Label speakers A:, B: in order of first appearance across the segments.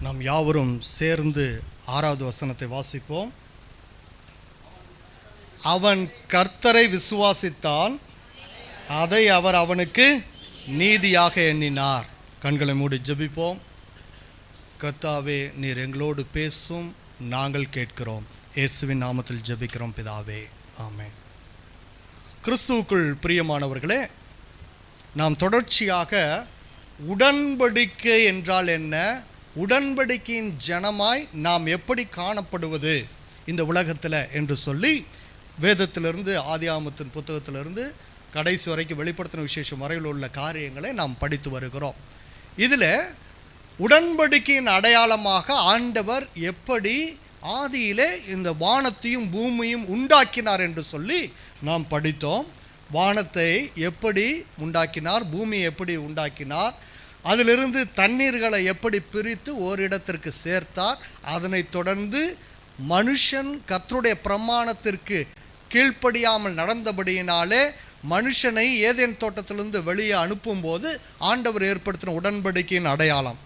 A: நாம் யாவரும் சேர்ந்து 6வது வசனத்தை வாசிப்போம். அவன் கர்த்தரை விசுவாசித்தான், அதை அவர் அவனுக்கு நீதியாக எண்ணினார். கண்களை மூடி ஜெபிப்போம். கர்த்தாவே, நீர் எங்களோடு பேசும், நாங்கள் கேட்கிறோம். இயேசுவின் நாமத்தில் ஜெபிக்கிறோம் பிதாவே, ஆமென். கிறிஸ்துவுக்குள் பிரியமானவர்களே, நாம் தொடர்ச்சியாக உடன்படிக்கை என்றால் என்ன, உடன்படிக்கையின் ஜனமாய் நாம் எப்படி காணப்படுவது இந்த உலகத்தில் என்று சொல்லி வேதத்திலிருந்து, ஆதியாகமத்தின் புத்தகத்திலிருந்து கடைசி வரைக்கும் வெளிப்படுத்தின விசேஷம் வரையில் உள்ள காரியங்களை நாம் படித்து வருகிறோம். இதில் உடன்படிக்கையின் அடையாளமாக ஆண்டவர் எப்படி ஆதியிலே இந்த வானத்தையும் பூமியும் உண்டாக்கினார் என்று சொல்லி நாம் படித்தோம். வானத்தை எப்படி உண்டாக்கினார், பூமியை எப்படி உண்டாக்கினார், அதிலிருந்து தண்ணீர்களை எப்படி பிரித்து ஓரிடத்திற்கு சேர்த்தார், அதனைத் தொடர்ந்து மனுஷன் கர்த்தருடைய பிரமாணத்திற்கு கீழ்ப்படியாமல் நடந்தபடியினாலே மனுஷனை ஏதேன் தோட்டத்திலிருந்து வெளியே அனுப்பும்போது ஆண்டவர் ஏற்படுத்தின உடன்படிக்கையின் அடையாளம்.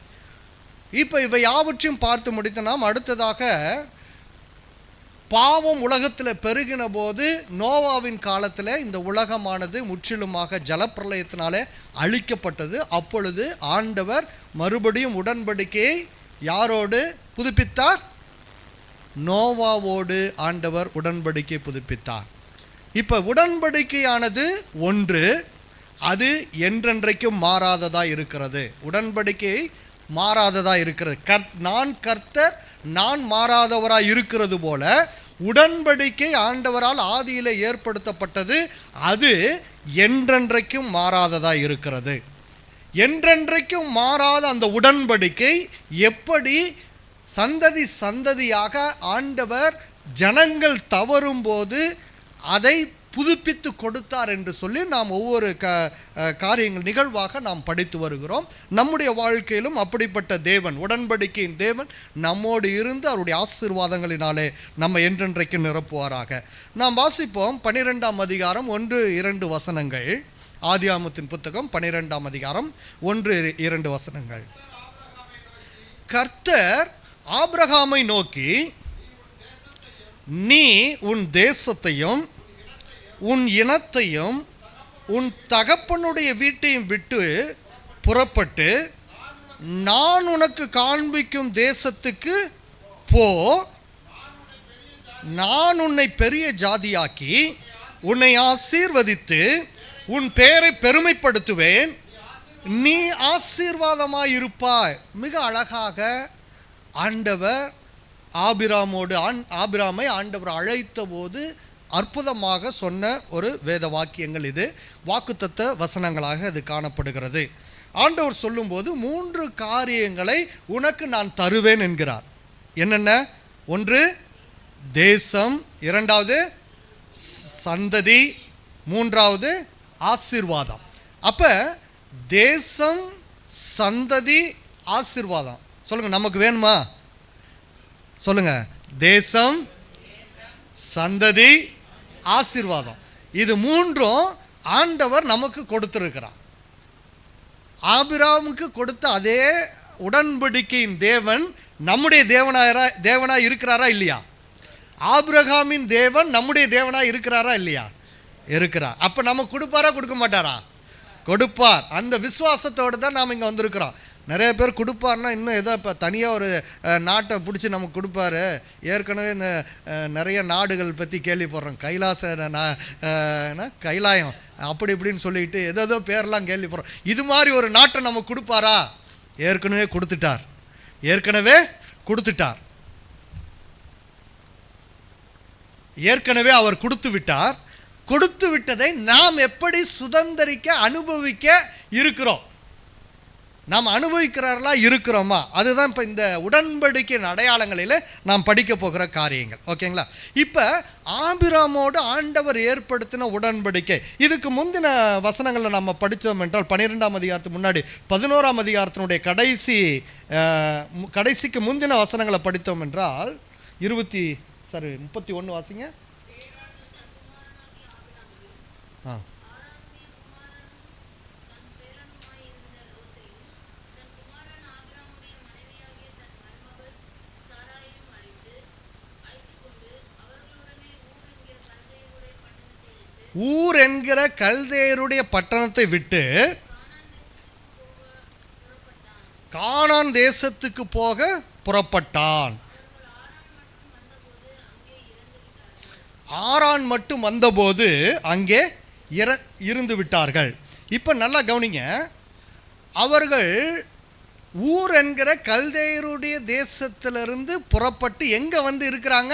A: இப்போ இவை யாவற்றையும் பார்த்து முடித்து நாம் அடுத்ததாக பாவம் உலகத்தில் பெருகின போது நோவாவின் காலத்தில் இந்த உலகமானது முற்றிலுமாக ஜலப்பிரளயத்தினாலே அழிக்கப்பட்டது. அப்பொழுது ஆண்டவர் மறுபடியும் உடன்படிக்கையை யாரோடு புதுப்பித்தார்? நோவாவோடு ஆண்டவர் உடன்படிக்கை புதுப்பித்தார். இப்போ உடன்படிக்கையானது ஒன்று, அது என்றென்றைக்கும் மாறாததாக இருக்கிறது. உடன்படிக்கை மாறாததாக இருக்கிறது. நான் கர்த்தர், நான் மாறாதவராக இருக்கிறது போல உடன்படிக்கை ஆண்டவரால் ஆதியிலே ஏற்படுத்தப்பட்டது, அது என்றென்றைக்கும் மாறாததாக இருக்கிறது. என்றென்றைக்கும் மாறாத அந்த உடன்படிக்கை எப்படி சந்ததி சந்ததியாக ஆண்டவர் ஜனங்கள் தவறும்போது அதை புதுப்பித்து கொடுத்தார் என்று சொல்லி நாம் ஒவ்வொரு காரியங்கள் நிகழ்வாக நாம் படித்து வருகிறோம். நம்முடைய வாழ்க்கையிலும் அப்படிப்பட்ட தேவன், உடன்படிக்கையின் தேவன் நம்மோடு இருந்து அவருடைய ஆசீர்வாதங்களினாலே நம்ம என்றென்றைக்கு நிரப்புவாராக. நாம் வாசிப்போம் 12ஆம் அதிகாரம் 1-2 வசனங்கள். ஆதியாகமத்தின் புத்தகம் 12ஆம் அதிகாரம் 1-2 வசனங்கள். கர்த்தர் ஆபிரகாமை நோக்கி, நீ உன் தேசத்தையும் உன் இனத்தையும் உன் தகப்பனுடைய வீட்டையும் விட்டு புறப்பட்டு நான் உனக்கு காண்பிக்கும் தேசத்துக்கு போ. நான் உன்னை பெரிய ஜாதியாக்கி உன்னை ஆசீர்வதித்து உன் பெயரை பெருமைப்படுத்துவேன், நீ ஆசீர்வாதமாயிருப்பாய். மிக அழகாக ஆண்டவர் ஆபிராமை ஆண்டவர் அழைத்த போது அற்புதமாக சொன்ன ஒரு வேத வாக்கியங்கள். இது வாக்குத்தத்த வசனங்களாக இது காணப்படுகிறது. ஆண்டவர் சொல்லும்போது 3 காரியங்களை உனக்கு நான் தருவேன் என்கிறார். என்னென்ன? 1 தேசம், 2வது சந்ததி, 3வது ஆசீர்வாதம். அப்போ தேசம், சந்ததி, ஆசீர்வாதம். சொல்லுங்க, நமக்கு வேணுமா? சொல்லுங்க, தேசம், சந்ததி, ஆசீர்வாதம். இது 3ம் ஆண்டவர் நமக்கு கொடுத்திருக்கிறார். ஆபிரகாமுக்கு கொடுத்த அதே உடன்படிக்கையின் தேவன் நம்முடைய தேவனாய் இருக்கிறாரா இல்லையா? ஆபிரகாமின் தேவன் நம்முடைய தேவனாய் இருக்கிறாரா இல்லையா? இருக்கிறார். அப்போ நம்ம கொடுப்பாரா கொடுக்க மாட்டாரா? கொடுப்பார். அந்த விசுவாசத்தோடு தான் நாம் இங்கே வந்திருக்கிறோம். நிறைய பேர் கொடுப்பார்னா இன்னும் ஏதோ இப்போ தனியாக ஒரு நாட்டை பிடிச்சி நமக்கு கொடுப்பாரு. ஏற்கனவே இந்த நிறைய நாடுகள் பற்றி கேள்விப்படுறோம். கைலாயம் அப்படி இப்படின்னு சொல்லிட்டு ஏதோ பேர்லாம் கேள்விப்படுறோம். இது மாதிரி ஒரு நாட்டை நமக்கு கொடுப்பாரா? ஏற்கனவே கொடுத்துட்டார். ஏற்கனவே அவர் கொடுத்து விட்டார். கொடுத்து விட்டதை நாம் எப்படி சுதந்திரிக்க, அனுபவிக்க இருக்கிறோம்? நாம் அனுபவிக்கிறார்களா, இருக்கிறோமா? அதுதான் இப்போ இந்த உடன்படிக்கையின் அடையாளங்களில் நாம் படிக்க போகிற காரியங்கள். ஓகேங்களா? இப்போ ஆபிராமோடு ஆண்டவர் ஏற்படுத்தின உடன்படிக்கை, இதுக்கு முந்தின வசனங்களை நம்ம படித்தோம் என்றால் 12ஆம் அதிகாரத்துக்கு முன்னாடி 11ஆம் அதிகாரத்தினுடைய கடைசிக்கு முந்தின வசனங்களை படித்தோம் என்றால் 31 வாசிங்க. ஊர் என்கிற கல்தேயருடைய பட்டணத்தை விட்டு கானான் தேசத்துக்கு போக புறப்பட்டான். ஆரான் மட்டும் வந்தபோது அங்கே இருந்து விட்டார்கள். இப்போ நல்லா கவனிங்க, அவர்கள் ஊர் என்கிற கல்தேயருடைய தேசத்திலிருந்து புறப்பட்டு எங்கே வந்து இருக்கிறாங்க?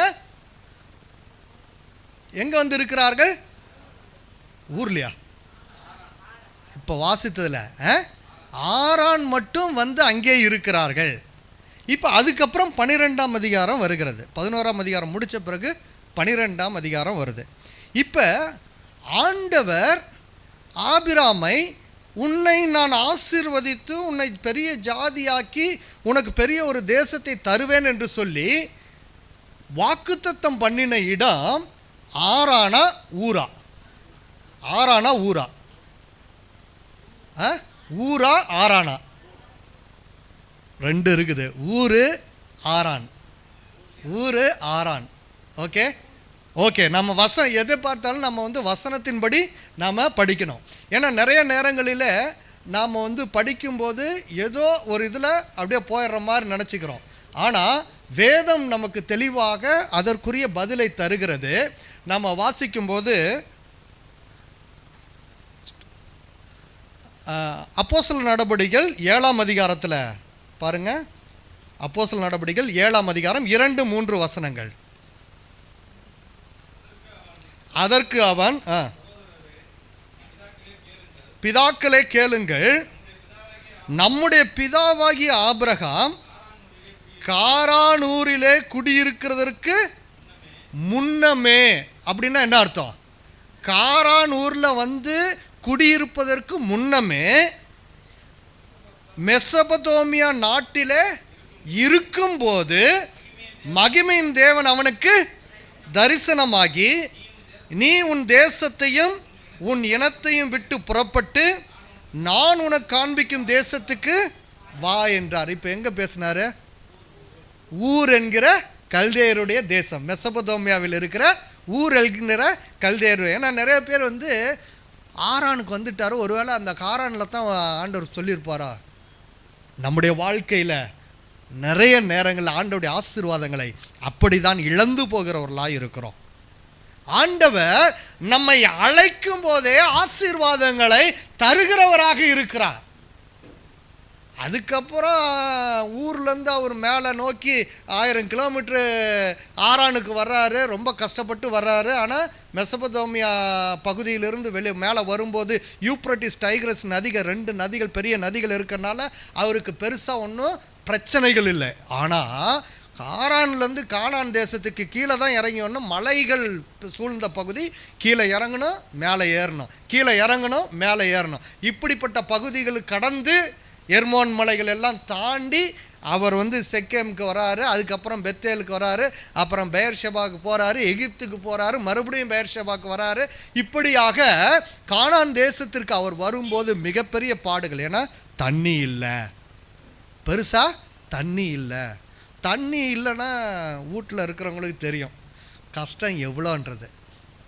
A: எங்கே வந்து இருக்கிறார்கள்? ஊர்லையா? இப்போ வாசித்ததில் ஆரான் மட்டும் வந்து அங்கே இருக்கிறார்கள். இப்போ அதுக்கப்புறம் 12ஆம் அதிகாரம் வருகிறது. 11ஆம் அதிகாரம் முடித்த பிறகு 12ஆம் அதிகாரம் வருது. இப்போ ஆண்டவர் ஆபிராமை, உன்னை நான் ஆசீர்வதித்து உன்னை பெரிய ஜாதியாக்கி உனக்கு பெரிய ஒரு தேசத்தை தருவேன் என்று சொல்லி வாக்குத்தத்தம் பண்ணின இடம் ஆரானா ஊரா? ஆரானா ஊரா? ஊரா ஆரானா? ரெண்டு இருக்குது. ஊரு ஆரான், ஊரு ஆரான். ஓகே ஓகே, நம்ம எதை பார்த்தாலும் நம்ம வந்து வசனத்தின்படி நாம் படிக்கணும். ஏன்னா நிறைய நேரங்களில் நாம் வந்து படிக்கும்போது ஏதோ ஒரு இதில் அப்படியே போயிடுற மாதிரி நினச்சிக்கிறோம். ஆனால் வேதம் நமக்கு தெளிவாக அதற்குரிய பதிலை தருகிறது. நம்ம வாசிக்கும்போது அப்போஸ்தலர் நடபடிகள் 7ஆம் அதிகாரத்தில் பாருங்கள். அப்போஸ்தலர் நடபடிகள் 7ஆம் அதிகாரம் 2-3 வசனங்கள். அதற்கு அவன், பிதாக்களே கேளுங்கள், நம்முடைய பிதாவாகிய ஆபிரகாம் காரானூரிலே குடியிருக்கிறதற்கு முன்னமே. அப்படின்னா என்ன அர்த்தம்? காரானூரில் வந்து குடியிருப்பதற்கு முன்னமே மெசபதோமியா நாட்டிலே இருக்கும்போது மகிமையின் தேவன் அவனுக்கு தரிசனமாகி, நீ உன் தேசத்தையும் உன் இனத்தையும் விட்டு புறப்பட்டு நான் உனக்கு காண்பிக்கும் தேசத்துக்கு வா என்றார். இப்போ எங்கே பேசினார்? ஊர் என்கிற கல்தேயருடைய தேசம், மெசபதோமியாவில் இருக்கிற ஊர் என்கிற கல்தேயர். ஏன்னா நிறைய பேர் வந்து ஆரானுக்கு வந்துட்டாரோ, ஒருவேளை அந்த காரானில் தான் ஆண்டவர் சொல்லியிருப்பாரா? நம்முடைய வாழ்க்கையில் நிறைய நேரங்களில் ஆண்டவருடைய ஆசீர்வாதங்களை அப்படி தான் இழந்து போகிறவர்களாக இருக்கிறோம். ஆண்டவர் நம்மை அழைக்கும் போதே ஆசீர்வாதங்களை தருகிறவராக இருக்கிறார். அதுக்கப்புறம் ஊர்லேருந்து அவர் மேலே நோக்கி 1000 கிலோமீட்ரு ஆரானுக்கு வர்றாரு, ரொம்ப கஷ்டப்பட்டு வர்றாரு. ஆனால் மெசபதோமியா பகுதியிலிருந்து மேலே வரும்போது யூப்ரட்டிஸ் டைக்ரஸ் நதிகள், 2 நதிகள், பெரிய நதிகள் இருக்கிறனால அவருக்கு பெருசாக ஒன்றும் பிரச்சனைகள் இல்லை. ஆனால் காரான்லேருந்து கானான் தேசத்துக்கு கீழே தான் இறங்கணும். மலைகள் சூழ்ந்த பகுதி, கீழே இறங்கணும் மேலே ஏறணும், கீழே இறங்கணும் மேலே ஏறணும். இப்படிப்பட்ட பகுதிகளுக்கு கடந்து எர்மோன் மலைகள் எல்லாம் தாண்டி அவர் வந்து செக்கேமுக்கு வராரு, அதுக்கப்புறம் பெத்தேலுக்கு வராரு, அப்புறம் பெயர்ஷெபாவுக்கு போகிறாரு, எகிப்துக்கு போகிறாரு, மறுபடியும் பெயர்ஷெபாவுக்கு வராரு. இப்படியாக கானான் தேசத்திற்கு அவர் வரும்போது மிகப்பெரிய பாடுகள். ஏன்னா தண்ணி இல்லை, பெருசாக தண்ணி இல்லை. தண்ணி இல்லைன்னா வீட்டில் இருக்கிறவங்களுக்கு தெரியும் கஷ்டம் எவ்வளோன்றது.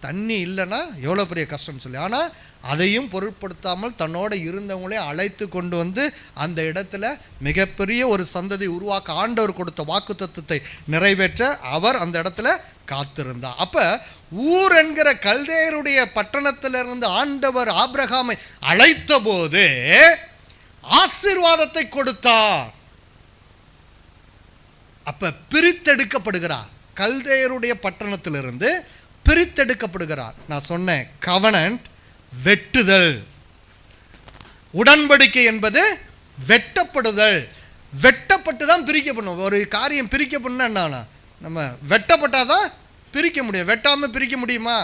A: தண்ணி இல்லைன்னா எவ்வளோ பெரிய கஷ்டம்னு சொல்லி. ஆனால் அதையும் பொருட்படுத்தாமல் தன்னோடு இருந்தவங்களே அழைத்து கொண்டு வந்து அந்த இடத்துல மிகப்பெரிய ஒரு சந்ததி உருவாக்க ஆண்டவர் கொடுத்த வாக்குத்தத்தத்தை நிறைவேற்ற அவர் அந்த இடத்துல காத்திருந்தார். அப்போ ஊர் என்கிற கல்தேயருடைய பட்டணத்திலிருந்து ஆண்டவர் ஆபிரகாமை அழைத்த போது ஆசீர்வாதத்தை கொடுத்தார். அப்ப பிரித்தெடுக்கப்படுகிறார். கல்தேயருடைய பட்டணத்திலிருந்து பிரித்தெடுக்கப்படுகிறார். நான் சொன்னேன், கவனன்ட் வெட்டுதல், உடன்படிக்கை என்பது வெட்டப்படுதல். வெட்டப்பட்டு தான் பிரிக்கப்படணும். ஒரு காரியம் பிரிக்கப்படணும்னா என்னன்னா, நம்ம வெட்டப்பட்டாதான் பிரிக்க முடியும். வெட்டாமல் பிரிக்க முடியுமா?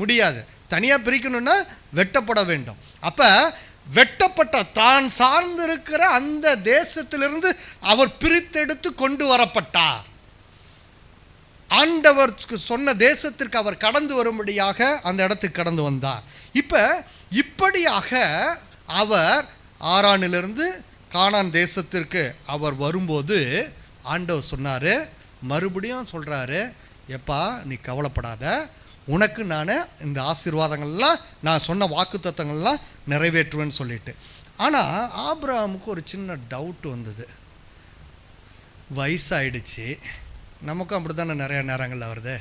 A: முடியாது. தனியாக பிரிக்கணும்னா வெட்டப்பட வேண்டும். அப்போ வெட்டப்பட்ட தான் சார்ந்திருக்கிற அந்த தேசத்திலிருந்து அவர் பிரித்தெடுத்து கொண்டு வரப்பட்டார். ஆண்டவர் சொன்ன தேசத்திற்கு அவர் கடந்து வரும்படியாக அந்த இடத்துக்கு கடந்து வந்தார். இப்போ இப்படியாக அவர் ஆரானிலிருந்து கானான் தேசத்திற்கு அவர் வரும்போது ஆண்டவர் சொன்னார், மறுபடியும் சொல்கிறாரு, எப்பா நீ கவலைப்படாத, உனக்கு நான் இந்த ஆசீர்வாதங்கள்லாம் நான் சொன்ன வாக்குத்தத்தங்கள்லாம் நிறைவேற்றுவேன்னு சொல்லிட்டு. ஆனால் ஆபிரகாமுக்கு ஒரு சின்ன டவுட் வந்தது. வயசாயிடுச்சு, நமக்கும் அப்படி தானே நிறையா நேரங்களில் வருது.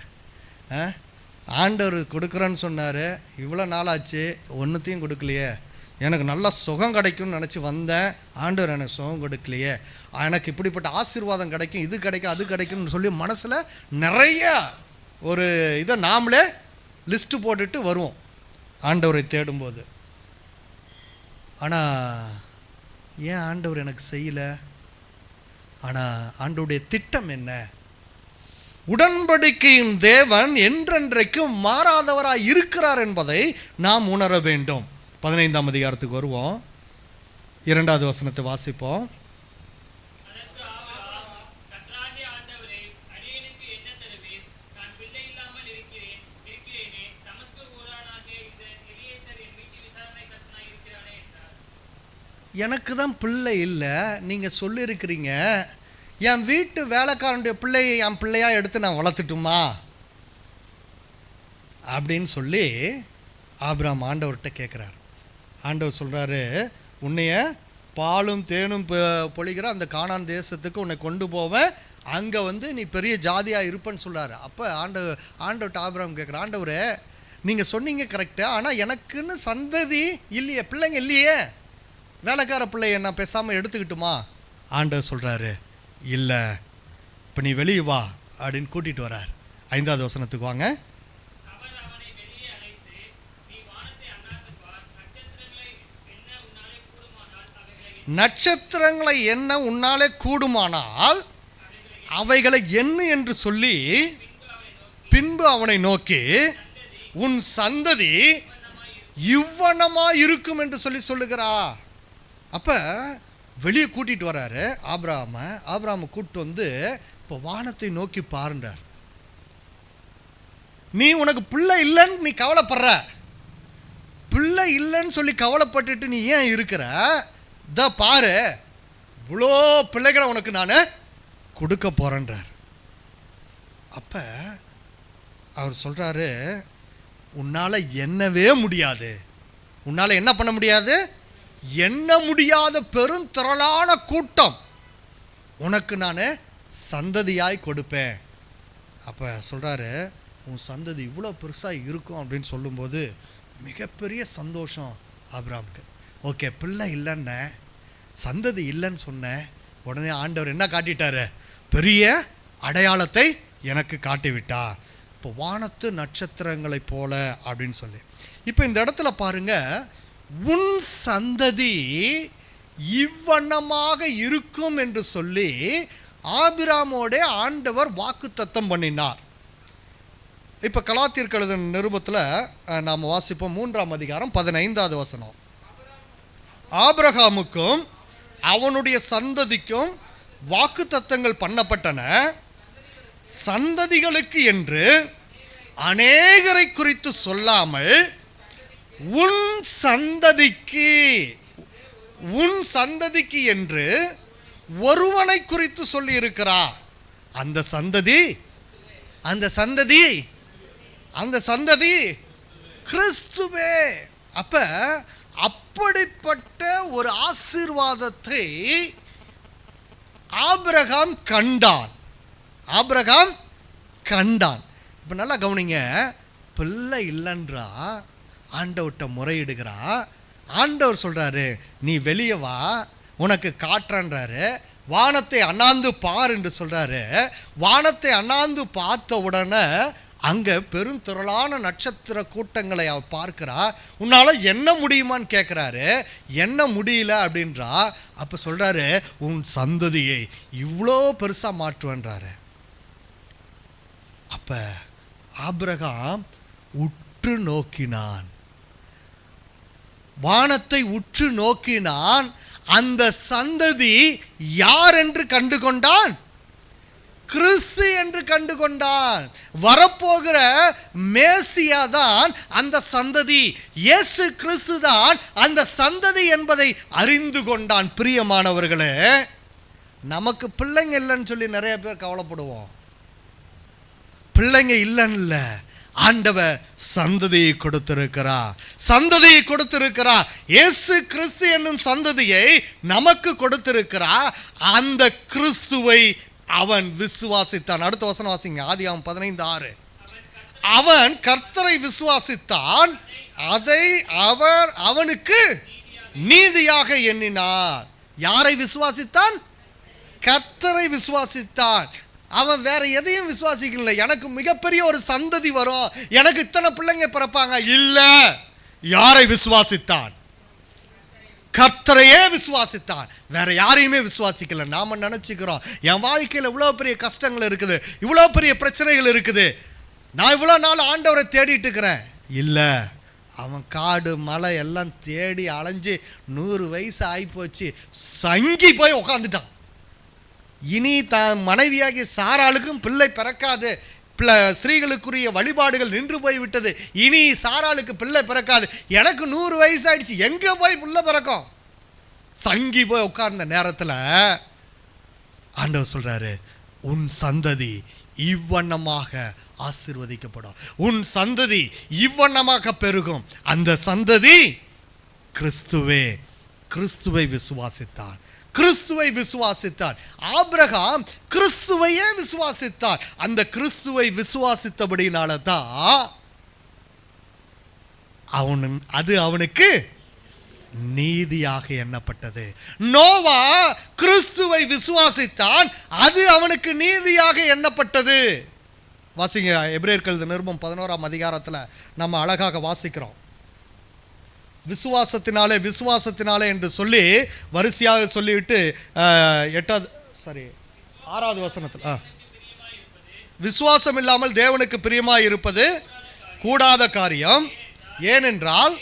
A: ஆண்டவர் கொடுக்குறேன்னு சொன்னார், இவ்வளோ நாளாச்சு ஒன்றுத்தையும் கொடுக்கலையே, எனக்கு நல்லா சுகம் கிடைக்கும்னு நினச்சி வந்தேன், ஆண்டவர் எனக்கு சுகம் கொடுக்கலையே, எனக்கு இப்படிப்பட்ட ஆசீர்வாதம் கிடைக்கும், இது கிடைக்கும், அது கிடைக்கும்னு சொல்லி மனசில் நிறைய ஒரு இதை நாமளே லிஸ்ட்டு போட்டுட்டு வருவோம் ஆண்டவரை தேடும்போது. ஆனால் ஏன் ஆண்டவர் எனக்கு செய்யலை? ஆனால் ஆண்டவருடைய திட்டம் என்ன? உடன்படிக்கையின் தேவன் என்றென்றைக்கும் மாறாதவராய் இருக்கிறார் என்பதை நாம் உணர வேண்டும். 15ஆம் அதிகாரத்துக்கு வருவோம், 2வது வசனத்தை வாசிப்போம். எனக்கு தான் பிள்ளை இல்லை, நீங்கள் சொல்லியிருக்கிறீங்க, என் வீட்டு வேலைக்காரனுடைய பிள்ளையை என் பிள்ளையாக எடுத்து நான் வளர்த்துட்டுமா அப்படின்னு சொல்லி ஆபிரகாம் ஆண்டவர்கிட்ட கேட்குறார். ஆண்டவர் சொல்கிறாரு, உன்னைய பாலும் தேனும் பொழிகிற அந்த கானான் தேசத்துக்கு உன்னை கொண்டு போவேன், அங்கே நீ பெரிய ஜாதியாக இருப்பேன்னு சொல்கிறார். அப்போ ஆண்டவர்கிட்ட ஆபிரகாம் கேட்குற, ஆண்டவரே நீங்கள் சொன்னீங்க கரெக்டு, ஆனால் எனக்குன்னு சந்ததி இல்லையே, பிள்ளைங்க இல்லையே, வேலைக்கார பிள்ளைய நான் பேசாமல் எடுத்துக்கிட்டுமா? ஆண்டவர் சொல்கிறாரு, இல்லை, இப்போ நீ வெளியே வா அப்படின்னு கூட்டிகிட்டு வர்றார். 5வது வசனத்துக்கு வாங்க. நட்சத்திரங்களை எண்ண உன்னாலே கூடுமானால் அவைகளை எண்ணு என்று சொல்லி பின்பு அவனை நோக்கி, உன் சந்ததி இவ்வனமாக இருக்கும் என்று சொல்லுகிறா. அப்போ வெளியே கூட்டிகிட்டு வர்றாரு ஆபிரகாமை கூப்பிட்டு வந்து, இப்போ வானத்தை நோக்கி பாருண்டார். நீ உனக்கு பிள்ளை இல்லைன்னு நீ கவலைப்படுற, பிள்ளை இல்லைன்னு சொல்லி கவலைப்பட்டுட்டு நீ ஏன் இருக்கிற? இத பாரு, இவ்வளோ பிள்ளைகளை உனக்கு நான் கொடுக்க போகிறேன்றார். அப்போ அவர் சொல்கிறாரு, உன்னால் எண்ணவே முடியாது, உன்னால் என்ன பண்ண முடியாது, எண்ண முடியாத பெருந்திரளான கூட்டம் உனக்கு நான் சந்ததியாய் கொடுப்பேன். அப்போ சொல்கிறாரு, உன் சந்ததி இவ்வளோ பெருசாக இருக்கும் அப்படின்னு சொல்லும்போது மிகப்பெரிய சந்தோஷம் ஆபிரகாமுக்கு. ஓகே, பிள்ளை இல்லைன்னு சந்ததி இல்லைன்னு சொன்னேன், உடனே ஆண்டவர் என்ன காட்டிட்டாரு? பெரிய அடையாளத்தை எனக்கு காட்டிவிட்டா. இப்போ வானத்து நட்சத்திரங்களை போல அப்படின்னு சொல்லி. இப்போ இந்த இடத்துல பாருங்க, உன் சந்ததி இவ்வண்ணமாக இருக்கும் என்று சொல்லி ஆபிரகாமோட ஆண்டவர் வாக்குத்தத்தம் பண்ணினார். இப்போ கலாத்தியருக்கு எழுதின நிருபத்தில் நாம் வாசிப்போம், 3ஆம் அதிகாரம் 15வது வசனம். ஆபிரகாமுக்கும் அவனுடைய சந்ததிக்கும் வாக்குத்தத்தங்கள் பண்ணப்பட்டன, சந்ததிகளுக்கு என்று அநேகரை குறித்து சொல்லாமல் உன் சந்ததிக்கு என்று ஒருவனை குறித்து சொல்லி இருக்கிறார். அந்த சந்ததி கிறிஸ்துவே. அப்படிப்பட்ட ஒரு ஆசீர்வாதத்தை ஆபிரகாம் கண்டான். இப்போ நல்லா கவனிங்க, பிள்ளை இல்லைன்றா ஆண்டவர்கிட்ட முறையிடுகிறா. ஆண்டவர் சொல்கிறாரு, நீ வெளியே வா, உனக்கு காட்டுறன்றாரு. வானத்தை அண்ணாந்து பார் என்று சொல்கிறாரு. வானத்தை அண்ணாந்து பார்த்த உடனே அங்கே பெருந்திரளான நட்சத்திர கூட்டங்களை அவர் பார்க்கிறா. உன்னால் என்ன முடியுமான்னு கேட்குறாரு. என்ன முடியல அப்படின்றா. அப்போ சொல்கிறாரு, உன் சந்ததியை இவ்வளோ பெருசாக மாற்றுவேன்றாரு. அப்போ ஆபிரகாம் உற்று நோக்கினான், வானத்தை உற்று நோக்கினான். அந்த சந்ததி யார் என்று கண்டு கொண்டான்? கிறிஸ்து என்று கண்டு கொண்டான். வரப்போகிற மேசியா தான் அந்த சந்ததி, இயேசு கிறிஸ்து தான் அந்த சந்ததி என்பதை அறிந்து கொண்டான். பிரியமானவர்களே, நமக்கு பிள்ளைங்க இல்லைன்னு சொல்லி நிறைய பேர் கவலைப்படுவோம். பிள்ளைங்க இல்லைன்னு இல்லை, ஆண்டவர் சந்ததியை கொடுத்திருக்கிறார். சந்ததியை கொடுத்திருக்கிறார். இயேசு கிறிஸ்து என்னும் சந்ததியை நமக்கு கொடுத்திருக்கிறார். அந்த கிறிஸ்துவை அவன் விசுவாசித்தான். அடுத்த வசனம் வாசிங்க, ஆதியாகமம் 15:6. அவன் கர்த்தரை விசுவாசித்தான், அதை அவர் அவனுக்கு நீதியாக எண்ணினார். யாரை விசுவாசித்தான்? கர்த்தரை விசுவாசித்தான். அவன் வேற எதையும் விசுவாசிக்கல. எனக்கு மிகப்பெரிய ஒரு சந்ததி வரும், எனக்கு இத்தனை பிள்ளைங்க பிறப்பாங்க இல்ல. யாரை விசுவாசித்தான்? கர்த்தரையே விசுவாசித்தான். வேற யாரையுமே விசுவாசிக்கல. நாம நினைச்சுக்கிறோம் என் வாழ்க்கையில் இவ்வளவு பெரிய கஷ்டங்கள் இருக்குது, இவ்வளவு பெரிய பிரச்சனைகள் இருக்குது, நான் இவ்வளவு நாள் ஆண்டவரை தேடிட்டு இருக்கிறேன். இல்ல, அவன் காடு மலை எல்லாம் தேடி அலைஞ்சு 100 வயசு ஆகிப்போச்சு, சங்கி போய் உட்காந்துட்டான். இனி மனைவியாகிய சாராளுக்கும் பிள்ளை பிறக்காது, ஸ்திரீகளுக்குரிய வழிபாடுகள் நின்று போய் விட்டது, இனி சாராளுக்கு பிள்ளை பிறக்காது, எனக்கு 100 வயசு ஆயிடுச்சு, எங்க போய் பிள்ளை பிறக்கும்? சங்கி போய் உட்கார்ந்த நேரத்தில் ஆண்டவர் சொல்றாரு, உன் சந்ததி இவ்வண்ணமாக ஆசீர்வதிக்கப்படும், உன் சந்ததி இவ்வண்ணமாக பெருகும். அந்த சந்ததி கிறிஸ்துவே. கிறிஸ்துவை விசுவாசித்தான், கிறிஸ்துவை விசுவாசித்தான். ஆபிரகாம் கிறிஸ்துவையே விசுவாசித்தான். அந்த கிறிஸ்துவை விசுவாசித்தபடினால தான் அது அவனுக்கு நீதியாக எண்ணப்பட்டது. நோவா கிறிஸ்துவை விசுவாசித்தான், அது அவனுக்கு நீதியாக எண்ணப்பட்டது. வாசிங்க, எபிரேயர்கள் நிருபம் 11ஆம் அதிகாரத்தில் நம்ம அழகாக வாசிக்கிறோம். விசுவாசத்தினாலே விசுவாசத்தினாலே என்று சொல்லி வரிசையாக சொல்லிவிட்டு 6வது வசனத்தில் விசுவாசம் இல்லாமல் தேவனுக்கு பிரியமாய் இருப்பது கூடாத காரியம், ஏனென்றால்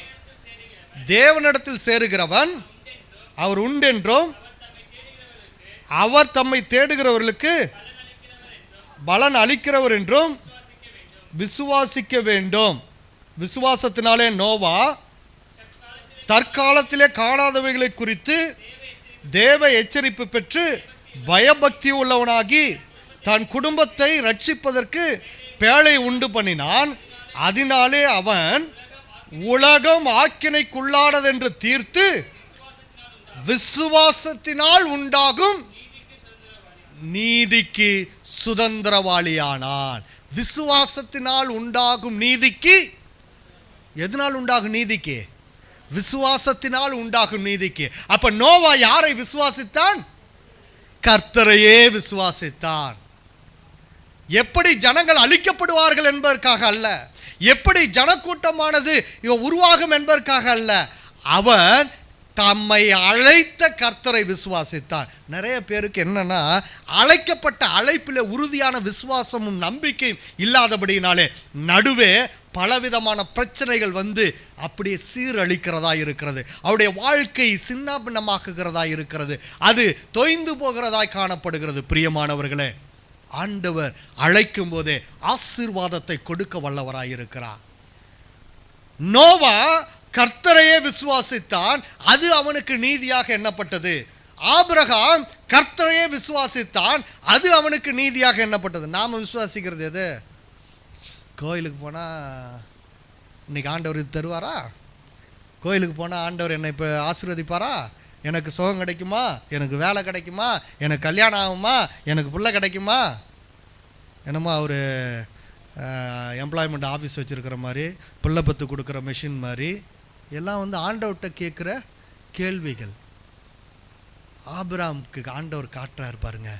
A: தேவனிடத்தில் சேருகிறவன் அவர் உண்டென்றும் அவர் தம்மை தேடுகிறவர்களுக்கு பலன் அளிக்கிறவர் என்றும் விசுவாசிக்க வேண்டும். விசுவாசத்தினாலே நோவா தற்காலத்திலே காணாதவைகளை குறித்து தேவ எச்சரிப்பு பெற்று பயபக்தி உள்ளவனாகி தன் குடும்பத்தை ரட்சிப்பதற்கு பேழை உண்டு பண்ணினான். அதனாலே அவன் உலகம் ஆக்கினைக்குள்ளானதென்று தீர்த்து விசுவாசத்தினால் உண்டாகும் நீதிக்கு சுதந்திரவாளியானான். விசுவாசத்தினால் உண்டாகும் நீதிக்கு, எதனால் உண்டாகும் நீதிக்கு? விசுவாசத்தினால் உண்டாகும் நீதிக்கு. அப்ப நோவா யாரை விசுவாசித்தான்? கர்த்தரையே விசுவாசித்தான். எப்படி ஜனங்கள் அழிக்கப்படுவார்கள் என்பதற்காக அல்ல, எப்படி ஜனக்கூட்டமானது உருவாகும் என்பதற்காக அல்ல, அவன் தம்மை அழைத்த கர்த்தரை விசுவாசித்தான். நிறைய பேருக்கு என்னன்னா, அழைக்கப்பட்ட அழைப்பில் உறுதியான விசுவாசமும் நம்பிக்கையும் இல்லாதபடினாலே நடுவே பலவிதமான பிரச்சனைகள் வந்து அப்படியே சீரழிக்கிறதா இருக்கிறது, அவருடைய வாழ்க்கை சின்னாபின்னமாக்குகிறதா இருக்கிறது, அது தொய்ந்து போகிறதாய் காணப்படுகிறது. பிரியமானவர்களே, ஆண்டவர் அழைக்கும் போதே ஆசீர்வாதத்தை கொடுக்க வல்லவராய் இருக்கிறார். நோவா கர்த்தரையே விசுவாசித்தான், அது அவனுக்கு நீதியாக எண்ணப்பட்டது. ஆபிரகாம் கர்த்தரையே விசுவாசித்தான், அது அவனுக்கு நீதியாக எண்ணப்பட்டது. நாம விசுவாசிக்கிறது எது? கோயிலுக்கு போனால் இன்னைக்கு ஆண்டவர் இது தருவாரா? கோயிலுக்கு போனால் ஆண்டவர் என்னை இப்போ ஆசீர்வதிப்பாரா? எனக்கு சுகம் கிடைக்குமா? எனக்கு வேலை கிடைக்குமா? எனக்கு கல்யாணம் ஆகுமா? எனக்கு பிள்ளை கிடைக்குமா? என்னமோ அவர் எம்ப்ளாய்மெண்ட் ஆஃபீஸ் வச்சுருக்கிற மாதிரி, பிள்ளை பத்து கொடுக்குற மெஷின் மாதிரி எல்லாம் வந்து ஆண்டவர்கிட்ட கேட்குற கேள்விகள். ஆபிரகாமுக்கு ஆண்டவர் காட்டுறாரு பாருங்க,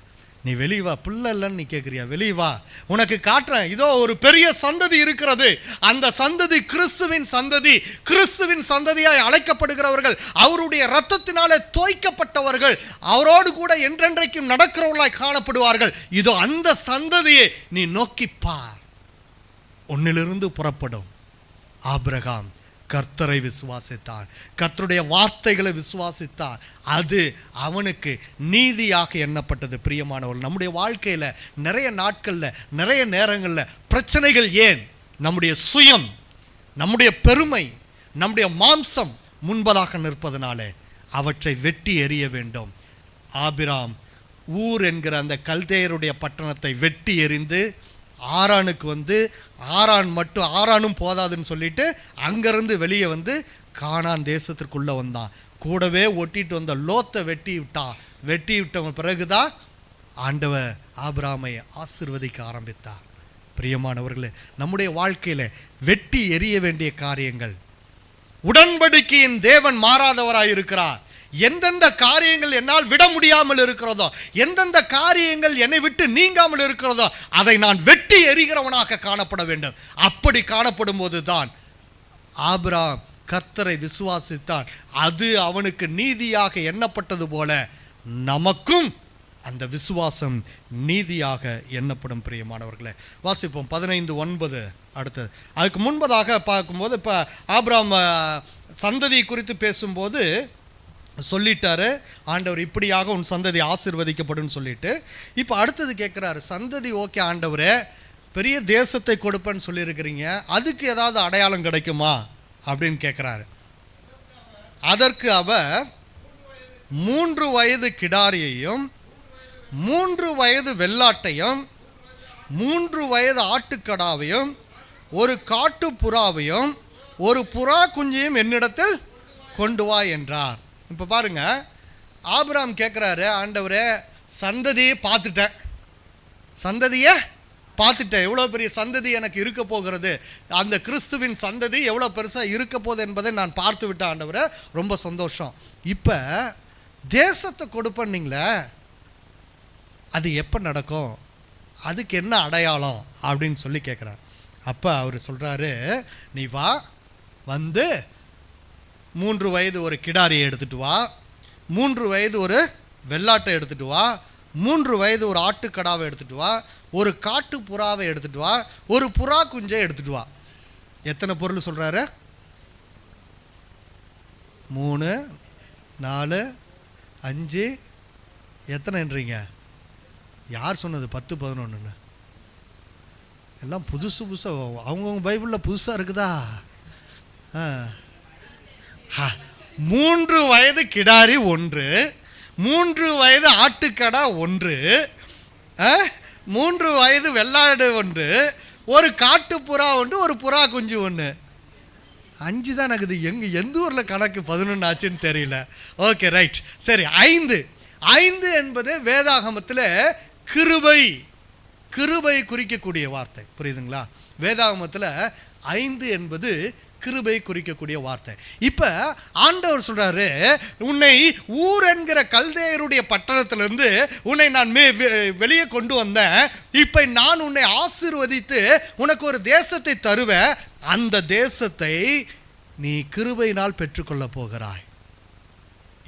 A: நீ வெளியே வா, பிள்ளை இல்லைன்னு நீ கேட்குறியா? வெளியே வா, உனக்கு காட்டுறேன், இதோ ஒரு பெரிய சந்ததி இருக்கிறது. அந்த சந்ததி கிறிஸ்துவின் சந்ததி. கிறிஸ்துவின் சந்ததியாய் அழைக்கப்படுகிறவர்கள், அவருடைய இரத்தத்தினாலே தோய்க்கப்பட்டவர்கள், அவரோடு கூட என்றென்றைக்கும் நடக்கிறவர்களாய் காணப்படுவார்கள். இதோ அந்த சந்ததியை நீ நோக்கிப்பார், உன்னிலிருந்து புறப்படும். ஆபிரகாம் கர்த்தரை விசுவாசித்தான், கர்த்தருடைய வார்த்தைகளை விசுவாசித்தான், அது அவனுக்கு நீதியாக எண்ணப்பட்டது. பிரியமானவர்கள், நம்முடைய வாழ்க்கையில் நிறைய நாட்களில் நிறைய நேரங்களில் பிரச்சனைகள் ஏன்? நம்முடைய சுயம், நம்முடைய பெருமை, நம்முடைய மாம்சம் முன்பதாக நிற்பதனாலே அவற்றை வெட்டி எறிய வேண்டும். ஆபிராம் ஊர் என்கிற அந்த கல்தேயருடைய பட்டணத்தை வெட்டி எறிந்து ஆரானுக்கு வந்து ஆரானும் போதாதுன்னு சொல்லிட்டு அங்கேருந்து வெளியே வந்து கானான் தேசத்திற்குள்ளே வந்தான். கூடவே ஒட்டிட்டு வந்த லோத்தை வெட்டி விட்ட பிறகுதான் ஆண்டவர் ஆபிரகாமை ஆசீர்வதிக்க ஆரம்பித்தார். பிரியமானவர்களே, நம்முடைய வாழ்க்கையில் வெட்டி எறிய வேண்டிய காரியங்கள், உடன்படிக்கையின் தேவன் மாறாதவராய் இருக்கிறார். எந்தெந்த காரியங்கள் என்னால் விட முடியாமல் இருக்கிறதோ, எந்தெந்த காரியங்கள் என்னை விட்டு நீங்காமல் இருக்கிறதோ, அதை நான் வெட்டி எறிகிறவனாக காணப்பட வேண்டும். அப்படி காணப்படும் போது தான் ஆபிரகாம் கர்த்தரை விசுவாசித்தான். அது அவனுக்கு நீதியாக எண்ணப்பட்டது போல நமக்கும் அந்த விசுவாசம் நீதியாக எண்ணப்படும். பிரியமானவர்களே, வாசிப்போம் 15:9. அடுத்தது அதுக்கு முன்பதாக பார்க்கும்போது, இப்போ ஆபிரகாம் சந்ததி குறித்து பேசும்போது சொல்லிட்டாரு, ஆண்டவர் இப்படியாக உன் சந்ததி ஆசீர்வதிக்கப்படும் சொல்லிட்டு. இப்போ அடுத்தது கேட்குறாரு, சந்ததி ஓகே ஆண்டவரே, பெரிய தேசத்தை கொடுப்பேன்னு சொல்லியிருக்கிறீங்க, அதுக்கு ஏதாவது அடையாளம் கிடைக்குமா அப்படின்னு கேட்குறாரு. அதற்கு அவர் 3 வயது கிடாரியையும் 3 வயது வெள்ளாட்டையும் 3 வயது ஆட்டுக்கடாவையும் ஒரு காட்டு புறாவையும் ஒரு புறா குஞ்சையும் என்னிடத்தில் கொண்டு வா என்றார். இப்போ பாருங்க, ஆபிரகாம் கேட்குறாரு, ஆண்டவரே சந்ததியை பார்த்துட்டேன், எவ்வளோ பெரிய சந்ததி எனக்கு இருக்க போகிறது, அந்த கிறிஸ்துவின் சந்ததி எவ்வளோ பெருசாக இருக்க போகுது என்பதை நான் பார்த்து விட்டேன் ஆண்டவரே, ரொம்ப சந்தோஷம். இப்போ தேசத்தை கொடுப்பீங்களே, அது எப்போ நடக்கும், அதுக்கு என்ன அடையாளம் அப்படின்னு சொல்லி கேட்குறார். அப்போ அவர் சொல்கிறாரு, நீ வா, வந்து 3 வயது ஒரு கிடாரியை எடுத்துகிட்டு வா, 3 வயது ஒரு வெள்ளாட்டை எடுத்துகிட்டு வா, 3 வயது ஒரு ஆட்டுக்கடாவை எடுத்துகிட்டு வா, ஒரு காட்டு புறாவை எடுத்துகிட்டு வா, ஒரு புறா குஞ்சை எடுத்துகிட்டு வா. எத்தனை பொருள் சொல்கிறாரு? 3, 4, 5, எத்தனைன்றீங்க? யார் சொன்னது 10, 11? எல்லாம் புதுசாக அவங்கவுங்க பைபிளில் புதுசாக இருக்குதா? 3 வயது கிடாரி 1, 3 வயது ஆட்டுக்கடா 1, 3 வயது வெள்ளாடு 1, ஒரு காட்டுப்புறா 1, ஒரு புறா குஞ்சு 1. 5 தான் இருக்குது. எந்த ஊரில் கணக்கு 11 ஆச்சுன்னு தெரியல. ஓகே, ரைட், சரி. 5 என்பது வேதாகமத்தில் கிருபை குறிக்கக்கூடிய வார்த்தை. புரியுதுங்களா? வேதாகமத்தில் 5 என்பது கிருபை குறிக்கக்கூடிய வார்த்தை. இப்போ ஆண்டவர் சொல்றாரு, உன்னை ஊர் என்கிற கல்தேயருடைய பட்டணத்திலிருந்து உன்னை நான் வெளியே கொண்டு வந்தேன். இப்போ நான் உன்னை ஆசீர்வதித்து உனக்கு ஒரு தேசத்தை தருவேன். அந்த தேசத்தை நீ கிருபையினால் பெற்றுக்கொள்ள போகிறாய்.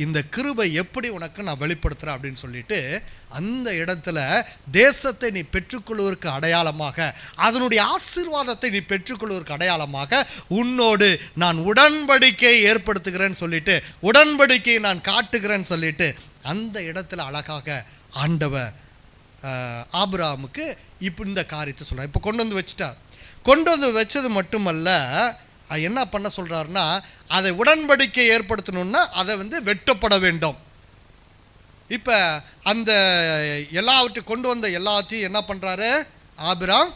A: இந்த கிருபை எப்படி உனக்கு நான் வெளிப்படுத்துகிறேன் அப்படின்னு சொல்லிட்டு, அந்த இடத்துல தேசத்தை நீ பெற்றுக்கொள்வதற்கு அடையாளமாக, அதனுடைய ஆசீர்வாதத்தை நீ பெற்றுக்கொள்வதற்கு அடையாளமாக உன்னோடு நான் உடன்படிக்கையை ஏற்படுத்துகிறேன்னு சொல்லிட்டு, உடன்படிக்கையை நான் காட்டுகிறேன்னு சொல்லிட்டு, அந்த இடத்துல அழகாக ஆண்டவர் ஆபிரகாமுக்கு இப்போ இந்த காரியத்தை சொல்கிறார். இப்போ கொண்டு வந்து வச்சது மட்டுமல்ல, என்ன பண்ண சொல்கிறாருன்னா, அதை உடன்படிக்கை ஏற்படுத்தணும்னா அதை வெட்டப்பட வேண்டும். இப்போ அந்த எல்லாவற்றையும் கொண்டு வந்த எல்லாத்தையும் என்ன பண்ணுறாரு ஆபிரகாம்?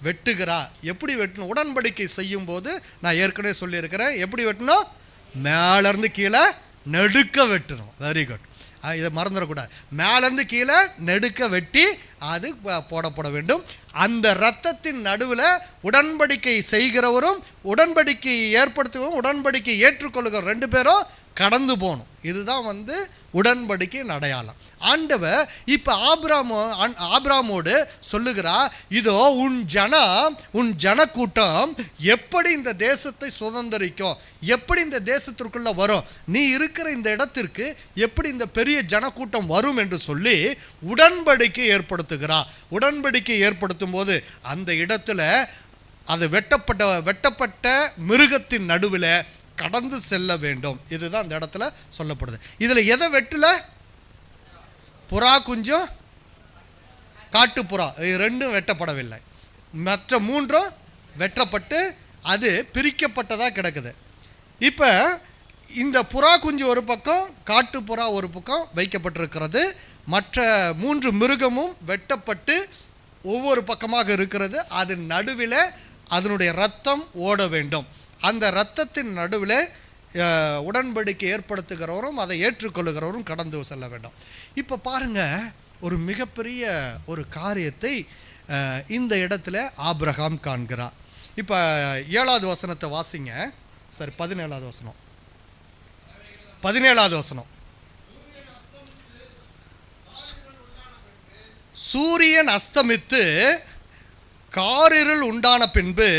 A: வெட்டுகிறா. எப்படி வெட்டணும்? உடன்படிக்கை செய்யும் போது நான் ஏற்கனவே சொல்லியிருக்கிறேன், எப்படி வெட்டணும்? மேலேருந்து கீழே நெடுக்க வெட்டணும். வெரி குட், இதை மறந்துடக்கூடாது. மேலேருந்து கீழே நெடுக்க வெட்டி அது போடப்பட வேண்டும். அந்த இரத்தத்தின் நடுவில் உடன்படிக்கை செய்கிறவரும் உடன்படிக்கையை ஏற்படுத்துவரும் உடன்படிக்கை ஏற்றுக்கொள்ளுகிற 2 பேரும் கடந்து போகணும். இதுதான் உடன்படிக்கையின் அடையாளம். ஆண்டவர் இப்போ ஆபிரகாமோடு சொல்லுகிறா, இதோ உன் ஜனக்கூட்டம் எப்படி இந்த தேசத்தை சுதந்திரிக்கும், எப்படி இந்த தேசத்திற்குள்ள வரும், நீ இருக்கிற இந்த இடத்திற்கு எப்படி இந்த பெரிய ஜனக்கூட்டம் வரும் என்று சொல்லி உடன்படிக்கை ஏற்படுத்துகிறா. உடன்படிக்கை ஏற்படுத்தும் போது அந்த இடத்துல அது வெட்டப்பட்ட மிருகத்தின் நடுவில் கடந்து செல்ல வேண்டும். இதுதான் அந்த இடத்துல சொல்லப்படுது. இதில் எதை வெட்டல? புறா குஞ்சும் காட்டுப்புறா 2 வெட்டப்படவில்லை. மற்ற 3 வெட்டப்பட்டு அது பிரிக்கப்பட்டதாக கிடக்குது. இப்போ இந்த புறா குஞ்சு ஒரு பக்கம், காட்டுப்புறா ஒரு பக்கம் வைக்கப்பட்டிருக்கிறது. மற்ற 3 மிருகமும் வெட்டப்பட்டு ஒவ்வொரு பக்கமாக இருக்கிறது. அது நடுவில் அதனுடைய இரத்தம் ஓட வேண்டும். அந்த இரத்தத்தின் நடுவில் உடன்படிக்கை ஏற்படுத்துகிறவரும் அதை ஏற்றுக்கொள்ளுகிறவரும் கடந்து செல்ல வேண்டும். இப்போ பாருங்க, ஒரு மிகப்பெரிய ஒரு காரியத்தை இந்த இடத்துல ஆபிரகாம் காண்கிறார். இப்போ 7வது வசனத்தை வாசிங்க. சரி, 17வது வசனம். 17வது வசனம். சூரியன் அஸ்தமித்து காரிருள் உண்டான பின்பு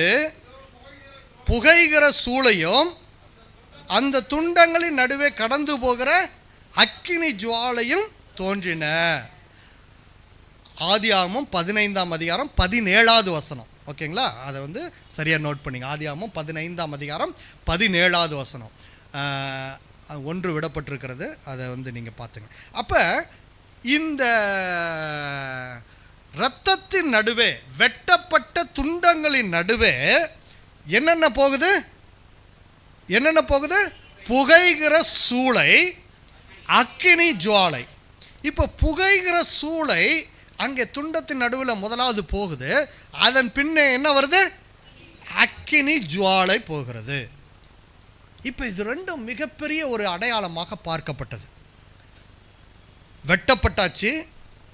A: புகைகிற சூளையும் அந்த துண்டங்களின் நடுவே கடந்து போகிற அக்கினி ஜுவாலையும் தோன்றின. ஆதியாகமம் 15ஆம் அதிகாரம் 17வது வசனம். ஓகேங்களா? அதை வந்து சரியாக நோட் பண்ணிங்க. ஆதியாகமம் 15ஆம் அதிகாரம் 17வது வசனம். ஒன்று விடப்பட்டிருக்கிறது, அதை வந்து நீங்கள் பார்த்துங்க. அப்போ இந்த இரத்தத்தின் நடுவே, வெட்டப்பட்ட துண்டங்களின் நடுவே என்னென்ன போகுது? என்னென்ன போகுது? புகைகிற சூளை, அக்கினி ஜுவாலை. இப்போ புகைகிற சூளை அங்கே துண்டத்தின் நடுவில் முதலாவது போகுது. அதன் பின்னே என்ன வருது? அக்கினி ஜுவாலை போகிறது. இப்போ இது ரெண்டும் மிகப்பெரிய ஒரு அடையாளமாக பார்க்கப்பட்டது. வெட்டப்பட்டாச்சு,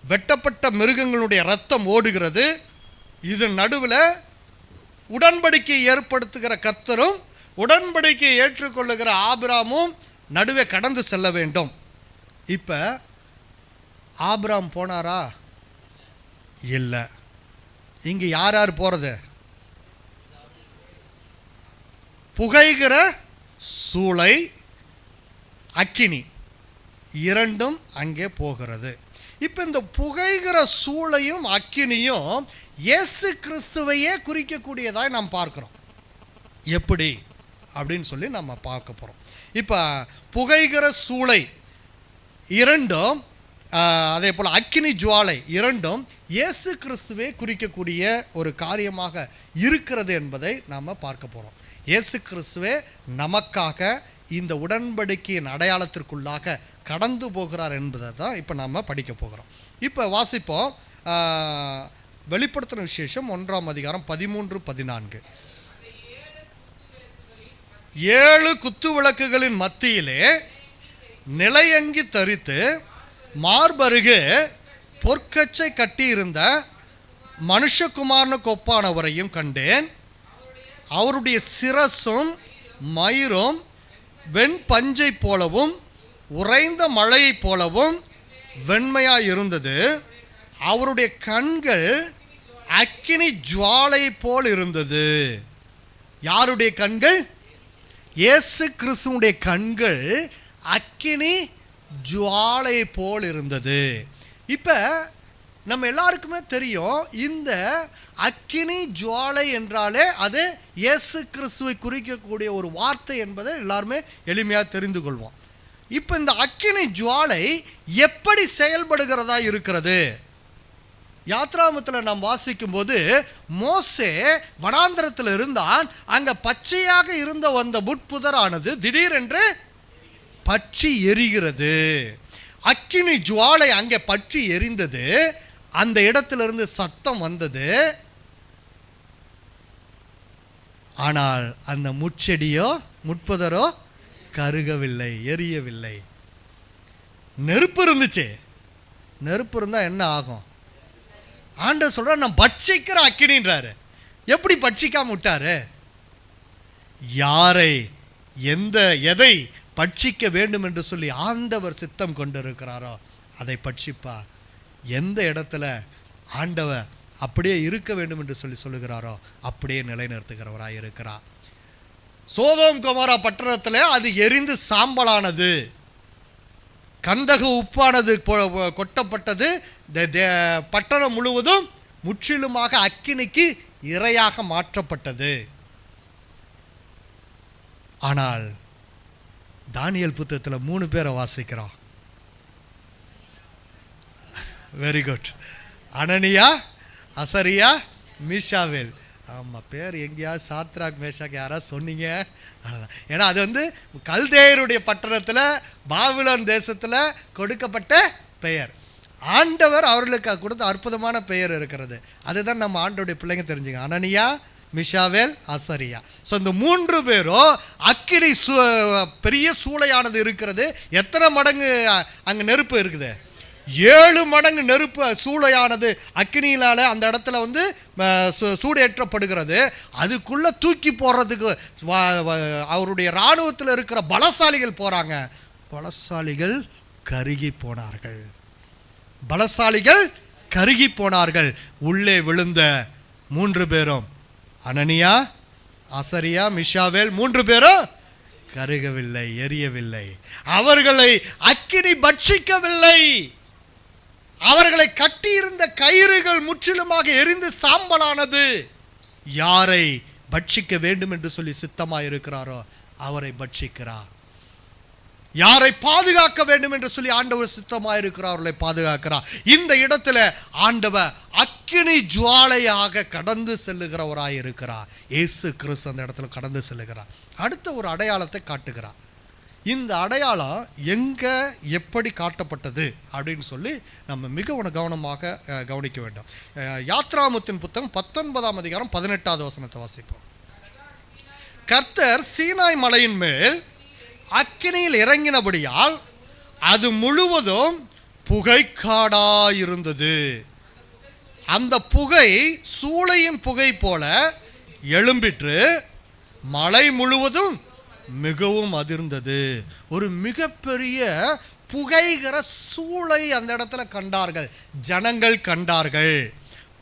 A: வெட்டப்பட்ட மிருகங்களுடைய இரத்தம் ஓடுகிறது. இதன் நடுவில் உடன்படிக்கை ஏற்படுத்துகிற கர்த்தரும் உடன்படிக்கையை ஏற்றுக்கொள்ளுகிற ஆபிராமும் நடுவே கடந்து செல்ல வேண்டும். இப்போ ஆபிராம் போனாரா? இல்லை. இங்கே யார் யார் போகிறது? புகைகிற சூளை, அக்கினி இரண்டும் அங்கே போகிறது. இப்போ இந்த புகைகிற சூளையும் அக்கினியும் இயேசு கிறிஸ்துவையே குறிக்கக்கூடியதாய் நாம் பார்க்கிறோம். எப்படி அப்படின்னு சொல்லி நம்ம பார்க்க போகிறோம். இப்போ புகைகிற சூளை இரண்டும், அதே போல் அக்கினி ஜுவாலை இரண்டும் இயேசு கிறிஸ்துவை குறிக்கக்கூடிய ஒரு காரியமாக இருக்கிறது என்பதை நாம் பார்க்க போகிறோம். இயேசு கிறிஸ்துவே நமக்காக இந்த உடன்படிக்கையின் அடையாளத்திற்குள்ளாக கடந்து போகிறார் என்பதை தான் இப்போ நாம் படிக்க போகிறோம். இப்போ வாசிப்போம். வெளிப்படுத்தின விசேஷம் 1ஆம் அதிகாரம் 13-14. 7 குத்து விளக்குகளின் மத்தியிலே நிலையங்கி தரித்து மார்பருகே பொற்கச்சை கட்டியிருந்த மனுஷகுமாரனுக்கு ஒப்பானவரையும் கண்டேன். அவருடைய சிரசும் மயிரும் வெண்பஞ்சை போலவும் உறைந்த மழையைப் போலவும் வெண்மையாய் இருந்தது. அவருடைய கண்கள் அக்கினி ஜுவாலை போல் இருந்தது. யாருடைய கண்கள்? இயேசு கிறிஸ்துவுடைய கண்கள் அக்கினி ஜுவாலை போல் இருந்தது. இப்போ நம்ம எல்லாருக்குமே தெரியும், இந்த அக்கினி ஜுவாலை என்றாலே அது இயேசு கிறிஸ்துவை குறிக்கக்கூடிய ஒரு வார்த்தை என்பதை எல்லாருமே எளிமையாக தெரிந்து கொள்வோம். இப்போ இந்த அக்கினி ஜுவாலை எப்படி செயல்படுகிறதா இருக்கிறது? யாத்ராமத்தில் நாம் வாசிக்கும் போது மோசே வனாந்தரத்தில் இருந்தான். அங்கே பச்சையாக இருந்த அந்த முட்புதரானது திடீரென்று பற்றி எரிகிறது. அக்கினி ஜுவாலை அங்கே பற்றி எரிந்தது. அந்த இடத்திலிருந்து சத்தம் வந்தது. ஆனால் அந்த முட்செடியோ முட்புதரோ கருகவில்லை, எரியவில்லை. நெருப்பு இருந்துச்சு. நெருப்பு இருந்தால் என்ன ஆகும்? ஆண்டவர் சொல்ற, நான் பட்சிக்கிற அக்கினின்றாரு. எப்படி பட்சிக்காம விட்டாரு? யாரை, எதை பட்சிக்க வேண்டும் என்று சொல்லி ஆண்டவர் சித்தம் கொண்டிருக்கிறாரோ அதை பட்சிப்பா. எந்த இடத்துல ஆண்டவர் அப்படியே இருக்க வேண்டும் என்று சொல்லி சொல்லுகிறாரோ அப்படியே நிலைநிறுத்துகிறவராக இருக்கிறார். சோதோம் கொமோரா பட்டணத்தில் அது எரிந்து சாம்பலானது. கந்தக உப்பானது கொட்டப்பட்டது. பட்டணம் முழுவதும் முற்றிலுமாக அக்கினிக்கு இரையாக மாற்றப்பட்டது. ஆனால் தானியேல் புத்தகத்தில் 3 பேரை வாசிக்கிறோம். Very good. Ananiah, Azariah, Mishael. ஆமாம், பேர் எங்கேயாவது சாத்ராக் மேஷாக் யாராவது சொன்னீங்க? ஏன்னா அது வந்து கல்தேயருடைய பட்டணத்தில் பாபிலோன் தேசத்தில் கொடுக்கப்பட்ட பெயர். ஆண்டவர் அவர்களுக்கு கொடுத்த அற்புதமான பெயர் இருக்கிறது. அதுதான் நம்ம ஆண்டோடைய பிள்ளைங்க தெரிஞ்சுங்க. அனனியா, மிஷாவேல், அசரியா. ஸோ இந்த 3 பேரும் அக்கினி பெரிய சூளையானது இருக்கிறது. எத்தனை மடங்கு அங்கே நெருப்பு இருக்குது? 7 மடங்கு நெருப்பு சூளையானது அக்கினியினால அந்த இடத்துல வந்து சூடேற்றப்படுகிறது. அதுக்குள்ள தூக்கி போடுறதுக்கு அவருடைய இராணுவத்தில் இருக்கிற பலசாலிகள் போறாங்க. பலசாலிகள் கருகி போனார்கள். பலசாலிகள் கருகி போனார்கள். உள்ளே விழுந்த 3 பேரும், அனனியா, அசரியா, மிஷாவேல், 3 பேரும் கருகவில்லை, எரியவில்லை. அவர்களை அக்கினி பட்சிக்கவில்லை. அவர்களை கட்டியிருந்த கயிறுகள் முற்றிலுமாக எரிந்து சாம்பலானது. யாரை பட்சிக்க வேண்டும் என்று சொல்லி சித்தமாயிருக்கிறாரோ அவரை பட்சிக்கிறார். யாரை பாதுகாக்க வேண்டும் என்று சொல்லி ஆண்டவர் சித்தமாயிருக்கிறார்களை பாதுகாக்கிறார். இந்த இடத்துல ஆண்டவர் அக்கினி ஜுவாலையாக கடந்து செல்லுகிறவராய் இருக்கிறார். இயேசு கிறிஸ்து அந்த இடத்துல கடந்து செல்லுகிறார். அடுத்த ஒரு அடையாளத்தை காட்டுகிறார். இந்த அடையாளம் எங்க எப்படி காட்டப்பட்டது அப்படின்னு சொல்லி நம்ம மிக கவனமாக கவனிக்க வேண்டும். யாத்ராகமத்தின் புத்தகம் 19ஆம் அதிகாரம் 18வது வசனத்தை வாசிப்போம். கர்த்தர் சீனாய் மலையின் மேல் அக்கினியில் இறங்கினபடியால் அது முழுவதும் புகைக்காடாயிருந்தது. அந்த புகை சூளையின் புகை போல எழும்பிற்று. மலை முழுவதும் மிகவும் அதிர்ந்தது. ஒரு மிகப்பெரிய புகைகிற சூளை அந்த இடத்துல கண்டார்கள். ஜனங்கள் கண்டார்கள்.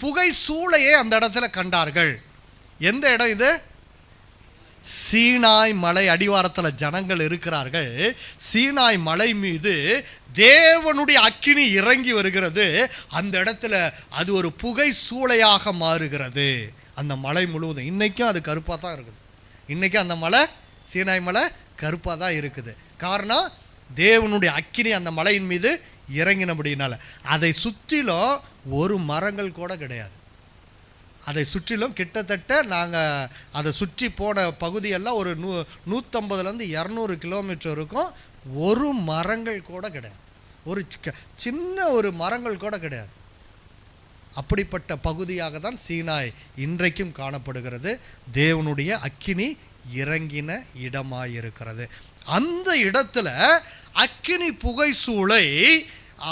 A: புகை சூளையே அந்த இடத்துல கண்டார்கள். எந்த இடம் இது? சீனாய் மலை அடிவாரத்தில் ஜனங்கள் இருக்கிறார்கள். சீனாய் மலை மீது தேவனுடைய அக்கினி இறங்கி வருகிறது. அந்த இடத்துல அது ஒரு புகை சூளையாக மாறுகிறது. அந்த மலை முழுவதும் இன்னைக்கும் அது கருப்பாக தான் இருக்குது. இன்னைக்கும் அந்த மலை, சீனாய் மலை கருப்பாக தான் இருக்குது. காரணம், தேவனுடைய அக்கினி அந்த மலையின் மீது இறங்கினபடினால. அதை சுற்றிலும் ஒரு மரங்கள் கூட கிடையாது. அதை சுற்றிலும் கிட்டத்தட்ட நாங்கள் அதை சுற்றி போன பகுதியெல்லாம் ஒரு 150லேருந்து 200 கிலோமீட்டர் இருக்கும். ஒரு மரங்கள் கூட கிடையாது. ஒரு சின்ன ஒரு மரங்கள் கூட கிடையாது. அப்படிப்பட்ட பகுதியாக தான் சீனாய் இன்றைக்கும் காணப்படுகிறது. தேவனுடைய அக்கினி இறங்கின இடமாயிருக்கிறது. அந்த இடத்துல அக்கினி புகை சூளை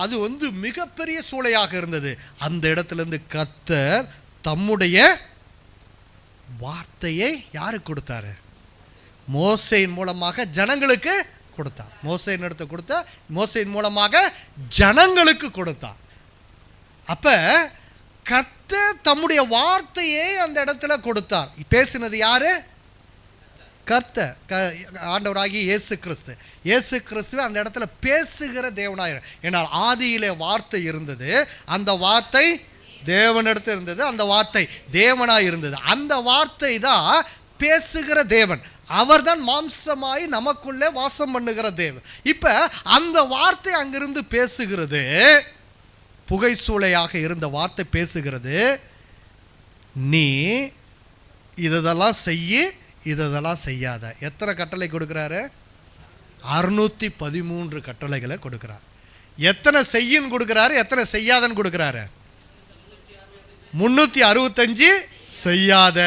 A: அது வந்து மிகப்பெரிய சூளையாக இருந்தது. அந்த இடத்துலேருந்து கர்த்தர் தம்முடைய வார்த்தையை யாருக்கு கொடுத்தாரு? மோசேயின் மூலமாக ஜனங்களுக்கு கொடுத்தார். மோசேயின் இடத்தை கொடுத்தா, மோசேயின் மூலமாக ஜனங்களுக்கு கொடுத்தார். அப்ப கர்த்தர் தம்முடைய வார்த்தையை அந்த இடத்துல கொடுத்தார். பேசினது யாரு? கர்த்தர், ஆண்டவராகிய இயேசு கிறிஸ்து. இயேசு கிறிஸ்துவ அந்த இடத்துல பேசுகிற தேவனாயிரு. ஏன்னால் ஆதியிலே வார்த்தை இருந்தது. அந்த வார்த்தை தேவனிடத்தில் இருந்தது. அந்த வார்த்தை தேவனாய் இருந்தது. அந்த வார்த்தை தான் பேசுகிற தேவன். அவர் தான் மாம்சமாய் நமக்குள்ளே வாசம் பண்ணுகிற தேவன். இப்ப அந்த வார்த்தை அங்கிருந்து பேசுகிறது. புகை சூளையாக இருந்த வார்த்தை பேசுகிறது. நீ இதெல்லாம் செய்ய, இதெல்லாம் செய்யாத. எத்தனை கட்டளை கொடுக்கிறாரு? 613 கட்டளைகளை கொடுக்கிறார். எத்தனை செய்யும் கொடுக்கிறாரு, எத்தனை செய்யாதன்னு கொடுக்கிறாரு? 365 செய்யாத,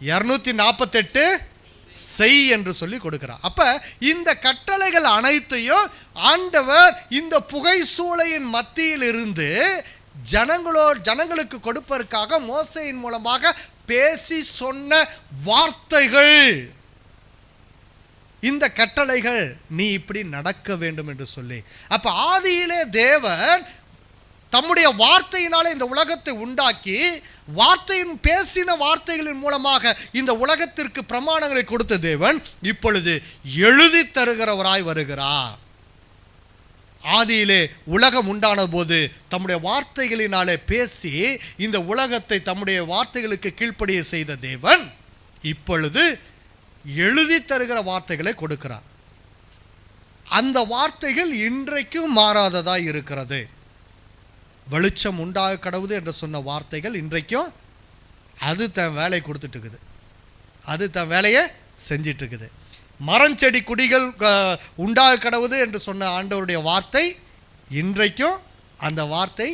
A: 248 செய் என்று சொல்லி கொடுக்கிறார். அப்ப இந்த கட்டளைகள் அனைத்தையும் ஆண்டவர் இந்த புகை சூளையின் மத்தியில் இருந்து ஜனங்களுக்கு கொடுப்பதற்காக மோசேயின் மூலமாக பேசி சொன்ன வார்த்தைகள். இந்த கட்டளைகள் நீ இப்படி நடக்க வேண்டும் என்று சொல்லி. அப்ப ஆதியிலே தேவன் தம்முடைய வார்த்தையினாலே இந்த உலகத்தை உண்டாக்கி, வார்த்தையின் பேசின வார்த்தைகளின் மூலமாக இந்த உலகத்திற்கு பிரமாணங்களை கொடுத்த தேவன் இப்பொழுது எழுதி தருகிறவராய் வருகிறார். ஆதியிலே உலகம் உண்டான போது தம்முடைய வார்த்தைகளினாலே பேசி இந்த உலகத்தை தம்முடைய வார்த்தைகளுக்கு கீழ்ப்படிய செய்த தேவன் இப்பொழுது எழுதி தருகிற வார்த்தைகளை கொடுக்கிறார். அந்த வார்த்தைகள் இன்றைக்கும் மாறாததாய் இருக்கிறது. வெளிச்சம் உண்டாக கடவுது என்று சொன்ன வார்த்தைகள் இன்றைக்கும் அது தன் வேலையை கொடுத்துட்டு இருக்குது. அது தன் வேலையை செஞ்சிட்டு இருக்குது. மரம் செடி குடிகள் உண்டாக கடவுது என்று சொன்ன ஆண்டவருடைய வார்த்தை இன்றைக்கும் அந்த வார்த்தை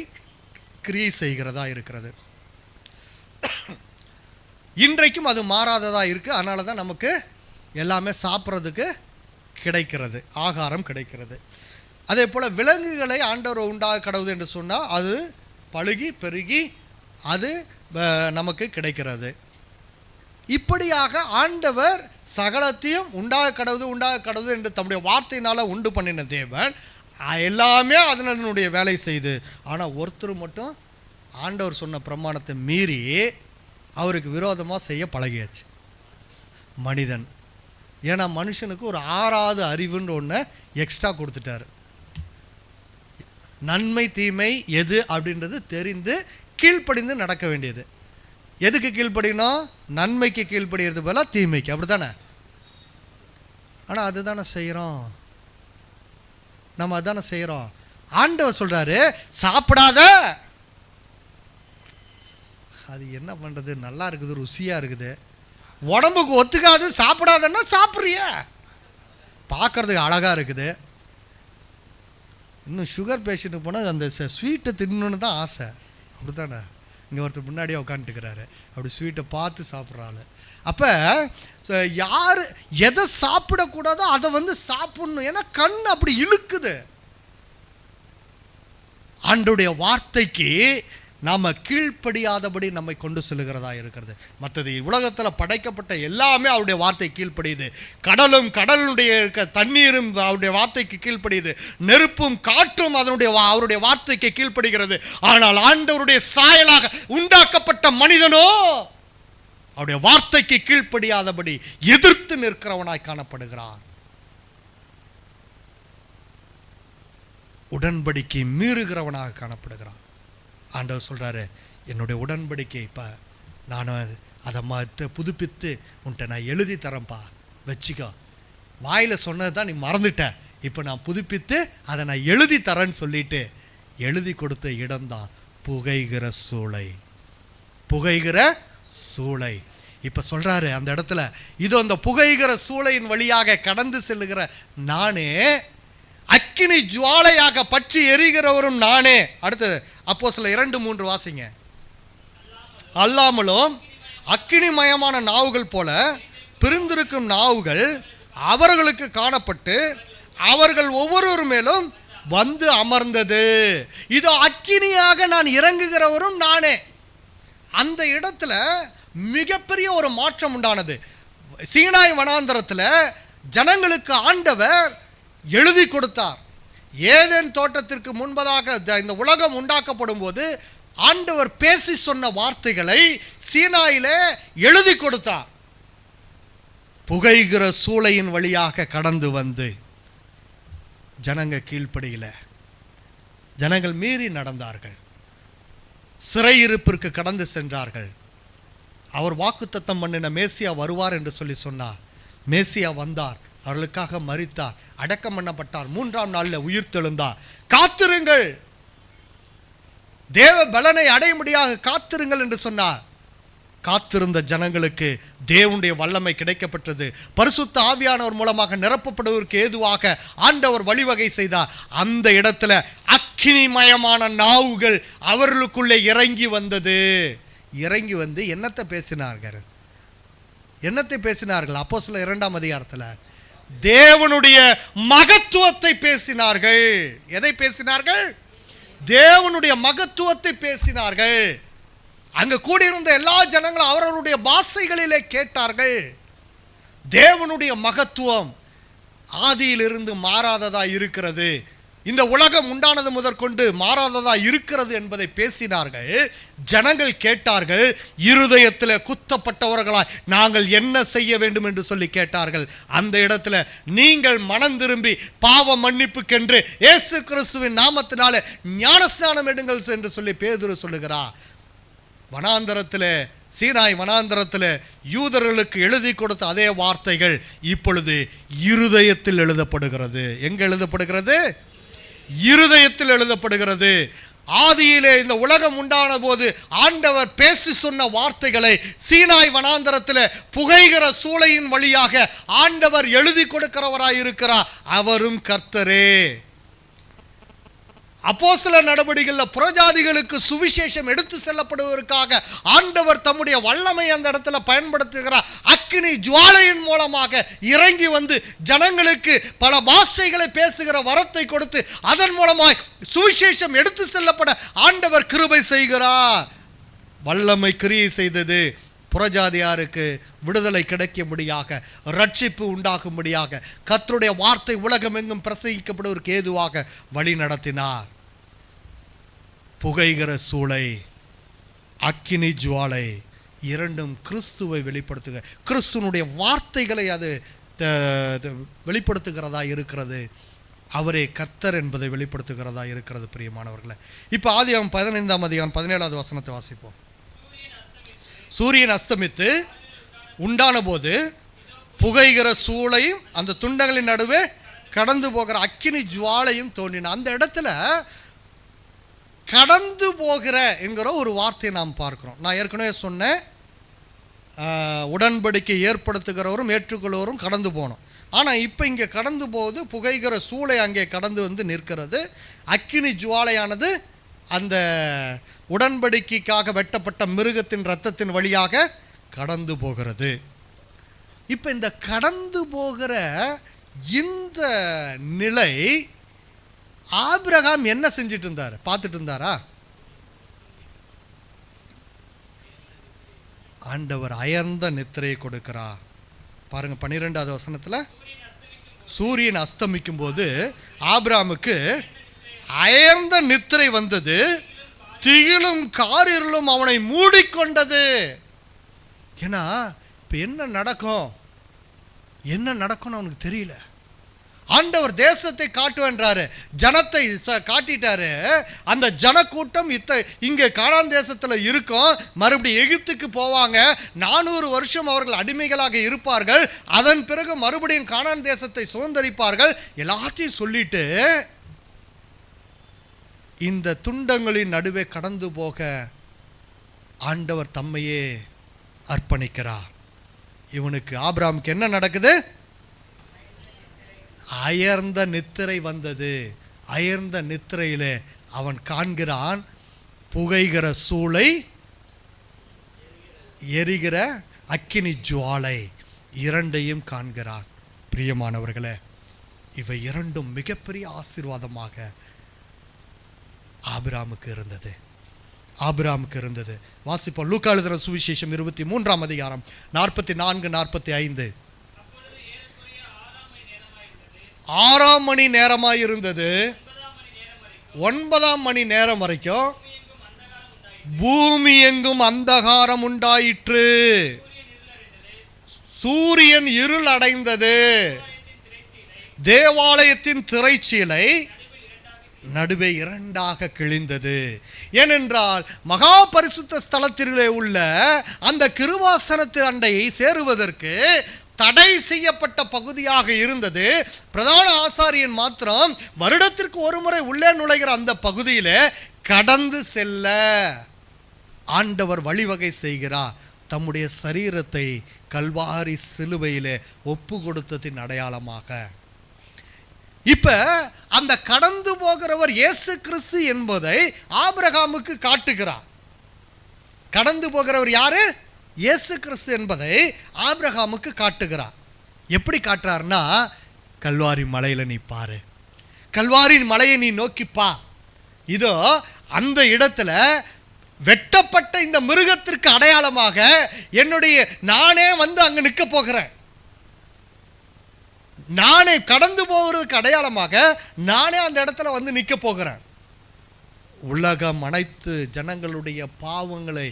A: கிரியை செய்கிறதா இருக்கிறது. இன்றைக்கும் அது மாறாததா இருக்கு. அதனால தான் நமக்கு எல்லாமே சாப்பிட்றதுக்கு கிடைக்கிறது, ஆகாரம் கிடைக்கிறது. அதே போல் விலங்குகளை ஆண்டவர் உண்டாக கடவுது என்று சொன்னால் அது பழுகி பெருகி அது நமக்கு கிடைக்கிறது. இப்படியாக ஆண்டவர் சகலத்தையும் உண்டாக கடவுது என்று தம்முடைய வார்த்தையினால் உண்டு பண்ணின தேவன் எல்லாமே அதனுடைய வேலை செய்து. ஆனால் ஒருத்தர் மட்டும் ஆண்டவர் சொன்ன பிரமாணத்தை மீறி அவருக்கு விரோதமாக செய்ய பழகியாச்சு, மனிதன். ஏன்னா மனுஷனுக்கு ஒரு 6வது அறிவுன்னு ஒன்று எக்ஸ்ட்ரா கொடுத்துட்டாரு. நன்மை தீமை எது அப்படின்றது தெரிந்து கீழ்ப்படிந்து நடக்க வேண்டியது. எதுக்கு கீழ்ப்படினோம்? நன்மைக்கு கீழ்ப்படிகிறது போல தீமைக்கு, அப்படி தானே? ஆனால் அதுதானே செய்கிறோம், நம்ம அதானே செய்கிறோம். ஆண்டவர் சொல்கிறாரு சாப்பிடாத. அது என்ன பண்ணுறது, நல்லா இருக்குது, ருசியாக இருக்குது, உடம்புக்கு ஒத்துக்காது, சாப்பிடாதன்னா சாப்பிட்றிய, பார்க்குறதுக்கு அழகாக இருக்குது. இன்னும் சுகர் பேஷண்ட்டுக்கு போனால் அந்த ஸ்வீட்டை தின்னணுன்னு தான் ஆசை, அப்படி தானே? இங்கே ஒருத்தர் முன்னாடியே உட்காந்துட்டுக்கிறாரு, அப்படி ஸ்வீட்டை பார்த்து சாப்பிட்றாள். அப்போ யார் எதை சாப்பிடக்கூடாதோ அதை சாப்பிடணும், ஏன்னா கண் அப்படி இழுக்குது. ஆண்டவருடைய வார்த்தைக்கு நாம் கீழ்ப்படியாதபடி நம்மை கொண்டு செல்லுகிறதா இருக்கிறது. மற்றது உலகத்தில் படைக்கப்பட்ட எல்லாமே அவருடைய வார்த்தை கீழ்ப்படியுது. கடலும் கடலுடைய இருக்க தண்ணீரும் அவருடைய வார்த்தைக்கு கீழ்ப்படியுது. நெருப்பும் காற்றும் அவருடைய வார்த்தைக்கு கீழ்ப்படுகிறது. ஆனால் ஆண்டவருடைய சாயலாக உண்டாக்கப்பட்ட மனிதனோ அவருடைய வார்த்தைக்கு கீழ்ப்படியாதபடி எதிர்த்து நிற்கிறவனாய் காணப்படுகிறான். உடன்படிக்கை மீறுகிறவனாக காணப்படுகிறான். ஆண்டவர் சொல்கிறாரு, என்னுடைய உடன்படிக்கை இப்போ நான் அதை புதுப்பித்து உன்ட்ட நான் எழுதி தரேன்ப்பா, வச்சுக்கோ. வாயில் சொன்னது தான் நீ மறந்துட்ட, இப்போ நான் புதுப்பித்து அதை நான் எழுதி தரேன்னு சொல்லிட்டு எழுதி கொடுத்த இடம்தான் புகைகிற சூளை. புகைகிற சூளை. இப்போ சொல்கிறாரு அந்த இடத்துல, இதோ அந்த புகைகிற சூளையின் வழியாக கடந்து செல்லுகிற நானே, அக்கினி ஜுவாலையாக பற்றி எரிகிறவரும் நானே. அடுத்தது அப்போஸ்தலர் 2:3 வாசிங்க. அல்லாமலும் அக்கினிமயமான நாவுகள் போல பிரிந்திருக்கும் நாவுகள் அவர்களுக்கு காணப்பட்டு அவர்கள் ஒவ்வொரு மேலும் வந்து அமர்ந்தது. இதோ அக்கினியாக நான் இறங்குகிறவரும் நானே. அந்த இடத்துல மிகப்பெரிய ஒரு மாற்றம் உண்டானது. சீனாய் வனாந்தரத்தில் ஜனங்களுக்கு ஆண்டவர் எழுதி கொடுத்தார். ஏதேன் தோட்டத்திற்கு முன்பதாக இந்த உலகம் உண்டாக்கப்படும் போது ஆண்டவர் பேசி சொன்ன வார்த்தைகளை சீனாயிலே எழுதி கொடுத்தார். புகைகிற சூளையின் வழியாக கடந்து வந்து ஜனங்க கீழ்ப்படியில, ஜனங்கள் மீறி நடந்தார்கள், சிறையிருப்பிற்கு கடந்து சென்றார்கள். அவர் வாக்குத்தத்தம் பண்ணின மேசியா வருவார் என்று சொல்லி சொன்னார். மேசியா வந்தார், அவர்களுக்காக மரித்தார், அடக்கம் பண்ணப்பட்டார், 3ஆம் நாளில் உயிர் தெழுந்தார். காத்திருங்கள், தேவ பலனை அடையும்படியாக காத்திருங்கள் என்று சொன்னார். காத்திருந்த ஜனங்களுக்கு தேவனுடைய வல்லமை கிடைக்கப்பட்டது. பரிசுத்த ஆவியானவர் மூலமாக நிரப்பப்படுவதற்கு ஏதுவாக ஆண்டவர் வழிவகை செய்தார். அந்த இடத்துல அக்கினிமயமான நாவுகள் அவர்களுக்குள்ளே இறங்கி வந்தது. இறங்கி வந்து என்னத்தை பேசினார்கள்? அப்போஸ்தலர் 2ஆம் அதிகாரத்தில் தேவனுடைய மகத்துவத்தை பேசினார்கள். எதை பேசினார்கள்? தேவனுடைய மகத்துவத்தை பேசினார்கள். அங்கு கூடியிருந்த எல்லா ஜனங்களும் அவர்களுடைய பாஷைகளிலே கேட்டார்கள். தேவனுடைய மகத்துவம் ஆதியிலிருந்து மாறாததா இருக்கிறது, இந்த உலகம் உண்டானது முதற்கொண்டு மாறாததா இருக்கிறது என்பதை பேசினார்கள். ஜனங்கள் கேட்டார்கள். இருதயத்தில் குத்தப்பட்டவர்களாய் நாங்கள் என்ன செய்ய வேண்டும் என்று சொல்லி கேட்டார்கள். அந்த இடத்துல நீங்கள் மனம் திரும்பி பாவ மன்னிப்புக்கென்று இயேசு கிறிஸ்துவின் நாமத்தினாலே ஞானஸ்நானம் எடுங்கள் என்று சொல்லி பேதுரு சொல்லுகிறார். வனாந்தரத்தில், சீனாய் வனாந்தரத்தில் யூதர்களுக்கு எழுதி கொடுத்த அதே வார்த்தைகள் இப்பொழுது இருதயத்தில் எழுதப்படுகிறது. எங்க எழுதப்படுகிறது? இருதயத்தில் எழுதப்படுகிறது. ஆதியிலே இந்த உலகம் உண்டான போது ஆண்டவர் பேசி சொன்ன வார்த்தைகளை சீனாய் வனாந்தரத்தில் புகைகிற சூளையின் வழியாக ஆண்டவர் எழுதி கொடுக்கிறவராய் இருக்கிறார். அவரும் கர்த்தரே. அப்போஸ்தலர் நடவடிக்கைகளில் புறஜாதிகளுக்கு சுவிசேஷம் எடுத்து செல்லப்படுவதற்காக ஆண்டவர் தம்முடைய வல்லமை அந்த இடத்துல பயன்படுத்துகிறார். அக்கினி ஜுவாலையின் மூலமாக இறங்கி வந்து ஜனங்களுக்கு பல பாஷைகளை பேசுகிற வரத்தை கொடுத்து அதன் மூலமாய் சுவிசேஷம் எடுத்து செல்லப்பட ஆண்டவர் கிருபை செய்கிறார். வல்லமை கிரியை செய்தது. புறஜாதியாருக்கு விடுதலை கிடைக்கும்படியாக, ரட்சிப்பு உண்டாகும்படியாக, கர்த்தருடைய வார்த்தை உலகமெங்கும் பிரசங்கிக்கப்படுவதற்கு ஏதுவாக வழி நடத்தினார். புகைகிற சூளை, அக்கினி ஜுவாலை இரண்டும் கிறிஸ்துவை வெளிப்படுத்துக, கிறிஸ்துவனுடைய வார்த்தைகளை அது வெளிப்படுத்துகிறதா இருக்கிறது. அவரே கர்த்தர் என்பதை வெளிப்படுத்துகிறதா இருக்கிறது. பிரியமானவர்களே, இப்போ ஆதியாகமம் 15ஆம் அதிகாரம் 17வது வசனத்தை வாசிப்போம். சூரியன் அஸ்தமித்து உண்டான போது புகைகிற சூளையும் அந்த துண்டங்களின் நடுவே கடந்து போகிற அக்கினி ஜுவாலையும் தோன்றின. அந்த இடத்துல கடந்து போகிற என்கிற ஒரு வார்த்தையை நாம் பார்க்கிறோம். நான் ஏற்கனவே சொன்னேன், உடன்படிக்கை ஏற்படுத்துகிறவரும் ஏற்றுக்கொள்வரும் கடந்து போனோம். ஆனால் இப்போ இங்கே கடந்து போகுது, புகைகிற சூளை அங்கே கடந்து வந்து நிற்கிறது. அக்கினி ஜுவாலையானது அந்த உடன்படிக்கைக்காக வெட்டப்பட்ட மிருகத்தின் இரத்தத்தின் வழியாக கடந்து போகிறது. இப்போ இந்த கடந்து போகிற இந்த நிலை ஆபிரகாம் என்ன செஞ்சிட்டு இருந்தார்? பார்த்துட்டு இருந்தாரா? ஆண்டவர் அயர்ந்த நித்திரையை கொடுக்கிறார். பாருங்க 12வது வசனத்தில், சூரியன் அஸ்தமிக்கும் போது ஆபிரகாமுக்கு அயர்ந்த நித்திரை வந்தது, திகிலும் காரிருளும் அவனை மூடிக்கொண்டது. ஏன்னா இப்போ என்ன நடக்கும்னு அவனுக்கு தெரியல. ஆண்டவர் தேசத்தை காட்டுவேன்றாரு, ஜனத்தை காட்டிட்டாரு. அந்த ஜனக்கூட்டம் இங்கே கானான் தேசத்தில் இருக்கும், மறுபடியும் எகிப்துக்கு போவாங்க, 400 வருஷம் அவர்கள் அடிமைகளாக இருப்பார்கள், அதன் பிறகு மறுபடியும் கானான் தேசத்தை சுதந்தரிப்பார்கள். எல்லாத்தையும் சொல்லிட்டு இந்த துண்டங்களின் நடுவே கடந்து போக ஆண்டவர் தம்மையே அர்ப்பணிக்கிறார். இவனுக்கு ஆபிரகாமுக்கு என்ன நடக்குது? அயர்ந்த நித்திரை வந்தது. அயர்ந்த நித்திரையிலே அவன் காண்கிறான் புகைகிற சூளை, எரிகிற அக்கினி ஜுவாலை இரண்டையும் காண்கிறான். பிரியமானவர்களே, இவை இரண்டும் மிகப்பெரிய ஆசீர்வாதமாக ஆபிரகாமுக்கு இருந்தது. வாசிப்போம். லூக்கா எழுதின சுவிசேஷம் 23ஆம் அதிகாரம் 44-45. 6ஆம் மணி நேரமாய் இருந்தது. 9ஆம் மணி நேரம் வரைக்கும் பூமி எங்கும் அந்தகாரம் உண்டாயிற்று. சூரியன் இருள் அடைந்தது. தேவாலயத்தின் திரைச்சீலை நடுவே இரண்டாக கிழிந்தது. ஏனென்றால் மகா பரிசுத்த ஸ்தலத்திலே உள்ள அந்த கிருபாசனத்தின் அண்டையை சேருவதற்கு தடை செய்யப்பட்ட பகுதியாக இருந்தது. பிரதான ஆசாரியன் மாத்திரம் வருடத்திற்கு ஒரு முறை உள்ளே நுழைகிற அந்த பகுதியிலே கடந்து செல்ல ஆண்டவர் வழிவகை செய்கிறார். தம்முடைய சரீரத்தை கல்வாரி சிலுவையிலே ஒப்பு கொடுத்ததின் அடையாளமாக. இப்ப அந்த கடந்து போகிறவர் இயேசு கிறிஸ்து என்பதை ஆபிரகாமுக்கு காட்டுகிறார். கடந்து போகிறவர் யாரு? இயேசு கிறிஸ்து என்பதை ஆபிரகாமுக்கு காட்டுகிறார். எப்படி காட்டுறார்னா, கல்வாரி மலையில நீ பாரு, கல்வாரி மலையை நீ நோக்கிப்பா, இதோ அந்த இடத்துல வெட்டப்பட்ட இந்த மிருகத்திற்கு அடையாளமாக நானே வந்து அங்க நிற்க போகிறேன், நானே கடந்து போகிறதுக்கு அடையாளமாக நானே அந்த இடத்துல வந்து நிற்க போகிறேன். உலகம் அனைத்து ஜனங்களுடைய பாவங்களை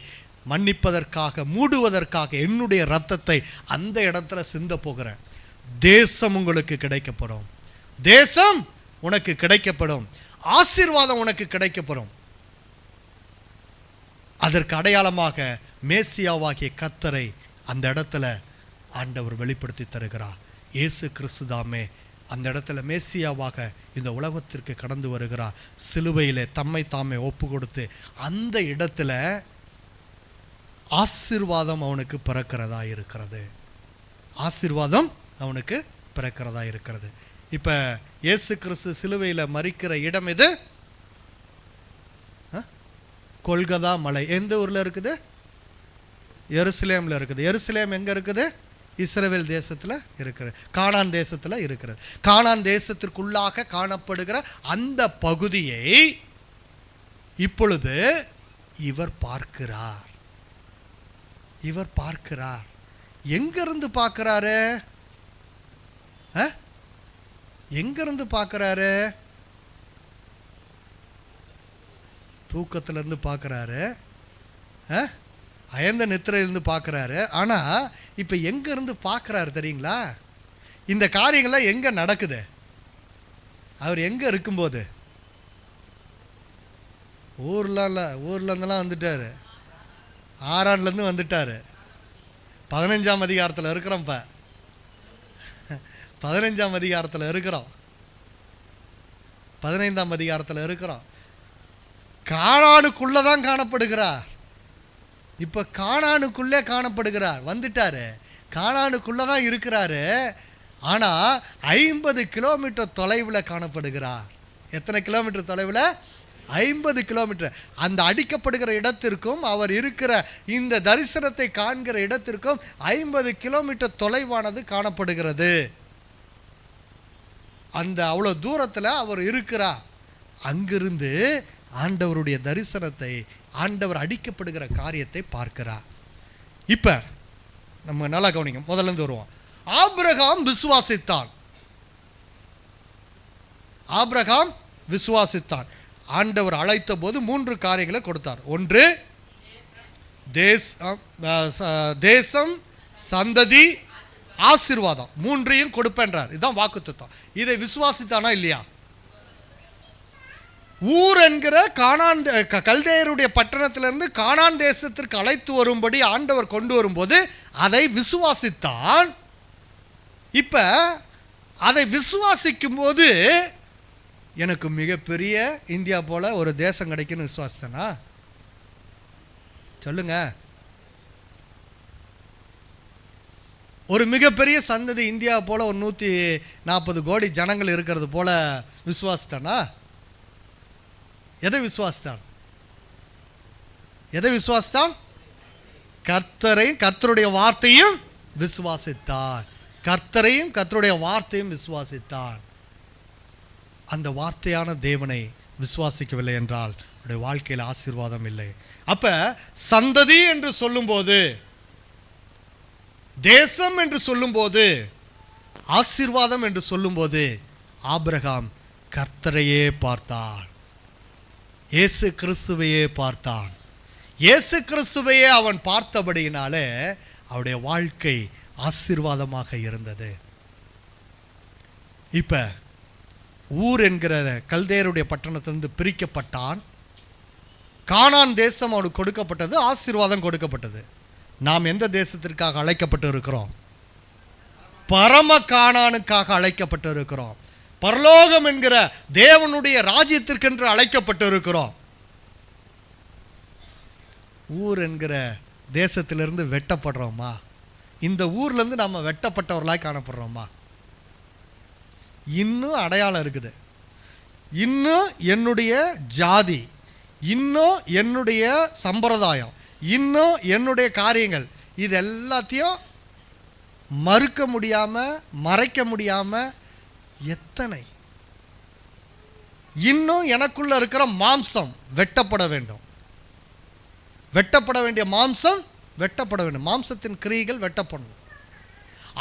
A: மன்னிப்பதற்காக, மூடுவதற்காக என்னுடைய இரத்தத்தை அந்த இடத்துல சிந்த போகிறேன். தேசம் உங்களுக்கு கிடைக்கப்படும், தேசம் உனக்கு கிடைக்கப்படும், ஆசீர்வாதம் உனக்கு கிடைக்கப்படும். அதற்கு அடையாளமாக மேசியாவாகிய கர்த்தரை அந்த இடத்துல ஆண்டவர் வெளிப்படுத்தி தருகிறார். இயேசு கிறிஸ்து தாமே அந்த இடத்துல மேசியாவாக இந்த உலகத்திற்கு கடந்து வருகிறார். சிலுவையிலே தம்மை தாமே ஒப்பு கொடுத்து அந்த இடத்துல ஆசீர்வாதம் அவனுக்கு பிறக்கிறதா இருக்கிறது. ஆசீர்வாதம் அவனுக்கு பிறக்கிறதா இருக்கிறது. இப்போ இயேசு கிறிஸ்து சிலுவையில் மரிக்கிற இடம் எது? கொல்கதா மலை எந்த ஊரில் இருக்குது? எருசலேமில் இருக்குது. எருசலேம் எங்கே இருக்குது? இஸ்ரவேல் தேசத்தில் இருக்கிறது, கானான் தேசத்தில் இருக்கிறது. கானான் தேசத்திற்குள்ளாக காணப்படுகிற அந்த பகுதியை இப்பொழுது இவர் பார்க்கிறார். இவர் பார்க்கிறார். எங்கிருந்து பார்க்கிறாரு? எங்கிருந்து பார்க்கிறாரு? தூக்கத்திலிருந்து பார்க்கிறாரு, அயர்ந்த நித்திரையிலிருந்து பார்க்கிறாரு. ஆனா இப்ப எங்க இருந்து பார்க்கிறாரு தெரியுங்களா? இந்த காரியங்கள்லாம் எங்க நடக்குது? அவர் எங்க இருக்கும்போது? ஊர்ல இருந்தெல்லாம் வந்துட்டாரு, ஆறான்ல இருந்து வந்துட்டாரு. 15ஆம் அதிகாரத்தில் இருக்கிறோம். இப்ப 15ஆம் அதிகாரத்தில் இருக்கிறோம், 15ஆம் அதிகாரத்தில் இருக்கிறோம். கானானுக்குள்ளதான் காணப்படுகிறார். இப்ப கானானுக்குள்ளே காணப்படுகிறார். வந்துட்டாரு, கானானுக்குள்ளதான் இருக்கிறாரு. ஆனா 50 கிலோமீட்டர் தொலைவில் காணப்படுகிறார். எத்தனை கிலோமீட்டர் தொலைவில்? 50 கிலோமீட்டர். அந்த அடிக்கப்படுகிற இடத்திற்கும் அவர் இருக்கிற இந்த தரிசனத்தை காண்கிற இடத்திற்கும் 50 கிலோமீட்டர் தொலைவானது காணப்படுகிறது. அந்த அவ்வளவு தூரத்தில் அவர் இருக்கிறார். அங்கிருந்து ஆண்டவருடைய தரிசனத்தை, ஆண்டவர் அடிக்கப்படுகிற காரியத்தை பார்க்கிறார். இப்ப நம்ம நல்லா கவனிங்க, முதல்ல இருந்து வருவோம். ஆபிரகாம் விசுவாசித்தான். ஆபிரகாம் விசுவாசித்தான். ஆண்டவர் அழைத்த போது 3 காரியங்களை கொடுத்தார். ஒன்று தேசம், சந்ததி, ஆசீர்வாதம். 3ஐயும் கொடுப்பேன்றார். இதுதான் வாக்குத்தத்தம். இதை விசுவாசித்தானா இல்லையா? ஊர் என்கிற கானான் கல்தேயருடைய பட்டணத்திலிருந்து கானான் தேசத்திற்கு அழைத்து வரும்படி ஆண்டவர் கொண்டு வரும்போது அதை விசுவாசித்தான். இப்ப அதை விசுவாசிக்கும் போது எனக்கு மிகப்பெரிய இந்தியா போல ஒரு தேசம் கிடைக்குன்னு விசுவாசித்தனா? சொல்லுங்க. ஒரு மிகப்பெரிய சந்ததி இந்தியா போல ஒரு 140 கோடி ஜனங்கள் இருக்கிறது போல விசுவாசித்தானா? எதை விசுவாசித்தான்? எதை விசுவாசித்தான்? கர்த்தரையும் கர்த்தருடைய வார்த்தையும் விசுவாசித்தான். கர்த்தரையும் கர்த்தருடைய வார்த்தையும் விசுவாசித்தான். அந்த வார்த்தையான தேவனை விசுவாசிக்கவில்லை என்றால் அவருடைய வாழ்க்கையில் ஆசீர்வாதம் இல்லை. அப்ப சந்ததி என்று சொல்லும்போது, தேசம் என்று சொல்லும்போது, ஆசீர்வாதம் என்று சொல்லும்போது ஆபிரகாம் கர்த்தரையே பார்த்தான். இயேசு கிறிஸ்துவையே பார்த்தான். இயேசு கிறிஸ்துவையே அவன் பார்த்தபடியினாலே அவருடைய வாழ்க்கை ஆசீர்வாதமாக இருந்தது. இப்ப ஊர் என்கிற கல்தேயருடைய பட்டணத்திலிருந்து பிரிக்கப்பட்டான். கானான் தேசம் அவனுக்கு கொடுக்கப்பட்டது, ஆசீர்வாதம் கொடுக்கப்பட்டது. நாம் எந்த தேசத்திற்காக அழைக்கப்பட்டு இருக்கிறோம்? பரம கானானுக்காக அழைக்கப்பட்டு இருக்கிறோம். பரலோகம் என்கிற தேவனுடைய ராஜ்யத்திற்கென்று அழைக்கப்பட்டு இருக்கிறோம். ஊர் என்கிற தேசத்திலிருந்து வெட்டப்படுறோமா? இந்த ஊர்ல இருந்து நம்ம வெட்டப்பட்டவர்களாய் காணப்படுறோமா? இன்னும் அடையாளம் இருக்குது. இன்னும் என்னுடைய ஜாதி, இன்னும் என்னுடைய சம்பிரதாயம், இன்னும் என்னுடைய காரியங்கள், இது எல்லாத்தையும் மறுக்க முடியாம, மறைக்க முடியாம எத்தனை இன்னும் எனக்குள்ள இருக்கிற மாம்சம் வெட்டப்பட வேண்டும். வெட்டப்பட வேண்டிய மாம்சம் வெட்டப்பட வேண்டும். மாம்சத்தின் கிரியைகள் வெட்டப்படணும்.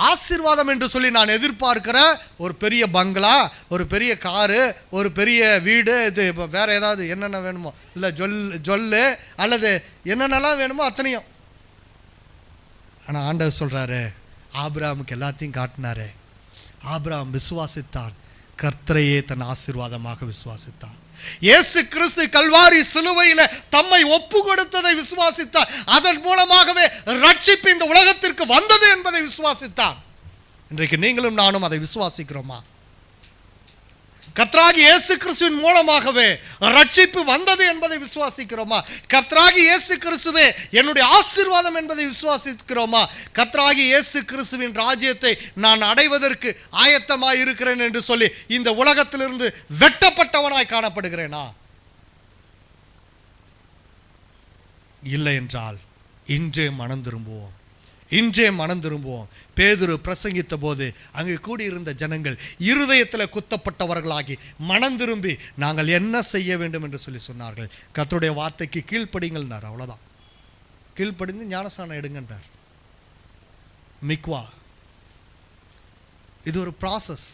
A: ஆசீர்வாதம் என்று சொல்லி நான் எதிர்பார்க்கிற ஒரு பெரிய பங்களா, ஒரு பெரிய காரு, ஒரு பெரிய வீடு, இது வேற ஏதாவது என்னென்ன வேணுமோ, இல்லை ஜொல்லு அல்லது என்னென்னலாம் வேணுமோ அத்தனையும். ஆனால் ஆண்டவர் சொல்றாரு, ஆபிரகாமுக்கு எல்லாத்தையும் காட்டினாரு. ஆபிரகாம் விசுவாசித்தான், கர்த்தரையே தன் ஆசீர்வாதமாக விசுவாசித்தான். இயேசு கிறிஸ்து கல்வாரி சிலுவையில தம்மை ஒப்பு கொடுத்ததை விசுவாசித்தார். அதன் மூலமாகவே ரட்சிப்பு இந்த உலகத்திற்கு வந்தது என்பதை விசுவாசித்தான். இன்றைக்கு நீங்களும் நானும் அதை விசுவாசிக்கிறோமா? கர்த்தராகி இயேசு கிறிஸ்துவின் மூலமாகவே ரட்சிப்பு வந்தது என்பதை விசுவாசிக்கிறோமா? கர்த்தராகி இயேசு கிறிஸ்துவே என்னுடைய ஆசீர்வாதம் என்பதை விசுவாசிக்கிறோமா? கர்த்தராகி இயேசு கிறிஸ்துவின் ராஜ்யத்தை நான் அடைவதற்கு ஆயத்தமாய் இருக்கிறேன் என்று சொல்லி இந்த உலகத்திலிருந்து வெட்டப்பட்டவனாய் காணப்படுகிறேனா? இல்லை என்றால் இன்றே மனம் திரும்புவோம், இன்றே மனம் திரும்புவோம். பேதுரு பிரசங்கித்த போது அங்கே கூடியிருந்த ஜனங்கள் இருதயத்தில் குத்தப்பட்டவர்களாகி மனம் திரும்பி நாங்கள் என்ன செய்ய வேண்டும் என்று சொன்னார்கள். கர்த்தருடைய வார்த்தைக்கு கீழ்ப்படிங்கள்னார். அவ்வளோதான். கீழ்ப்படிந்து ஞானஸ்நானம் எடுங்கன்றார். மிக்வா இது ஒரு ப்ராசஸ்.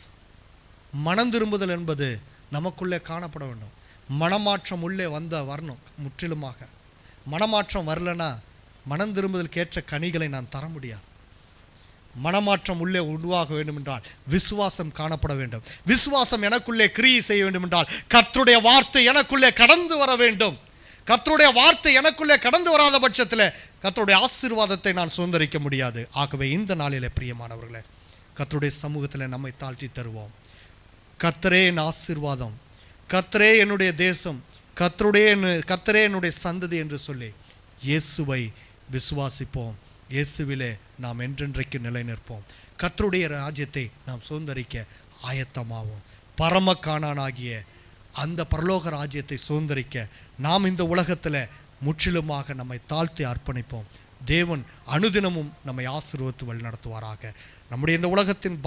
A: மனம் திரும்புதல் என்பது நமக்குள்ளே காணப்பட வேண்டும். மனமாற்றம் உள்ளே வரணும். முற்றிலுமாக மனமாற்றம் வரலன்னா மனம் திரும்புதலுக்கு ஏற்ற கனிகளை நான் தர முடியாது. மனமாற்றம் உள்ளே உருவாக வேண்டும் என்றால் விசுவாசம் காணப்பட வேண்டும். விசுவாசம் எனக்குள்ளே கிரியை செய்ய வேண்டும் என்றால் கர்த்தருடைய வார்த்தை எனக்குள்ளே கடந்து வர வேண்டும். கர்த்தருடைய வார்த்தை எனக்குள்ளே கடந்து வராத பட்சத்தில் கர்த்தருடைய ஆசீர்வாதத்தை நான் சுதந்திரிக்க முடியாது. ஆகவே இந்த நாளிலே பிரியமானவர்களே, கர்த்தருடைய சமூகத்தில் நம்மை தாழ்த்தி தருவோம். கர்த்தரே என் ஆசீர்வாதம், கர்த்தரே என்னுடைய தேசம், கர்த்தரே என்னுடைய சந்ததி என்று சொல்லி இயேசுவை விசுவாசிப்போம். இயேசுவிலே நாம் என்றென்றைக்கு நிலை நிற்போம். கர்த்தருடைய ராஜ்யத்தை நாம் சுதந்திரிக்க ஆயத்தமாவோம். பரம காணானாகிய அந்த பரலோக ராஜ்யத்தை சுதந்திரிக்க நாம் இந்த உலகத்தில் முற்றிலுமாக நம்மை தாழ்த்தி அர்ப்பணிப்போம். தேவன் அனுதினமும் நம்மை ஆசீர்வதித்து வழிநடத்துவாராக. நம்முடைய இந்த உலகத்தின்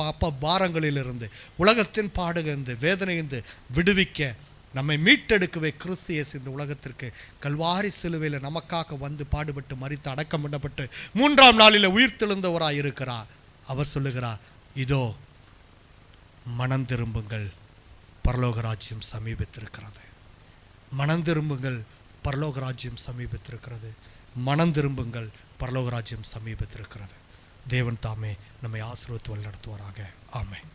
A: பாரங்களிலிருந்து, உலகத்தின் பாடுகிருந்து, வேதனையிருந்து விடுவிக்க நம்மை மீட்டெடுக்கவே கிறிஸ்து இயேசு இந்த உலகத்திற்கு கல்வாரி சிலுவையில் நமக்காக வந்து பாடுபட்டு மரித்து அடக்கம் பண்ணப்பட்டு 3ஆம் நாளில் உயிர்த்தெழுந்தவராய் இருக்கிறார். அவர் சொல்லுகிறார், இதோ மனம் திரும்புங்கள், பரலோக ராஜ்யம் சமீபித்திருக்கிறது. மனம் திரும்புங்கள், பரலோக ராஜ்யம் சமீபித்திருக்கிறது. மனம் திரும்புங்கள், பரலோக ராஜ்யம் சமீபித்திருக்கிறது. தேவன் தாமே நம்மை ஆசீர்வதித்து வழிநடத்துவாராக. ஆமென்.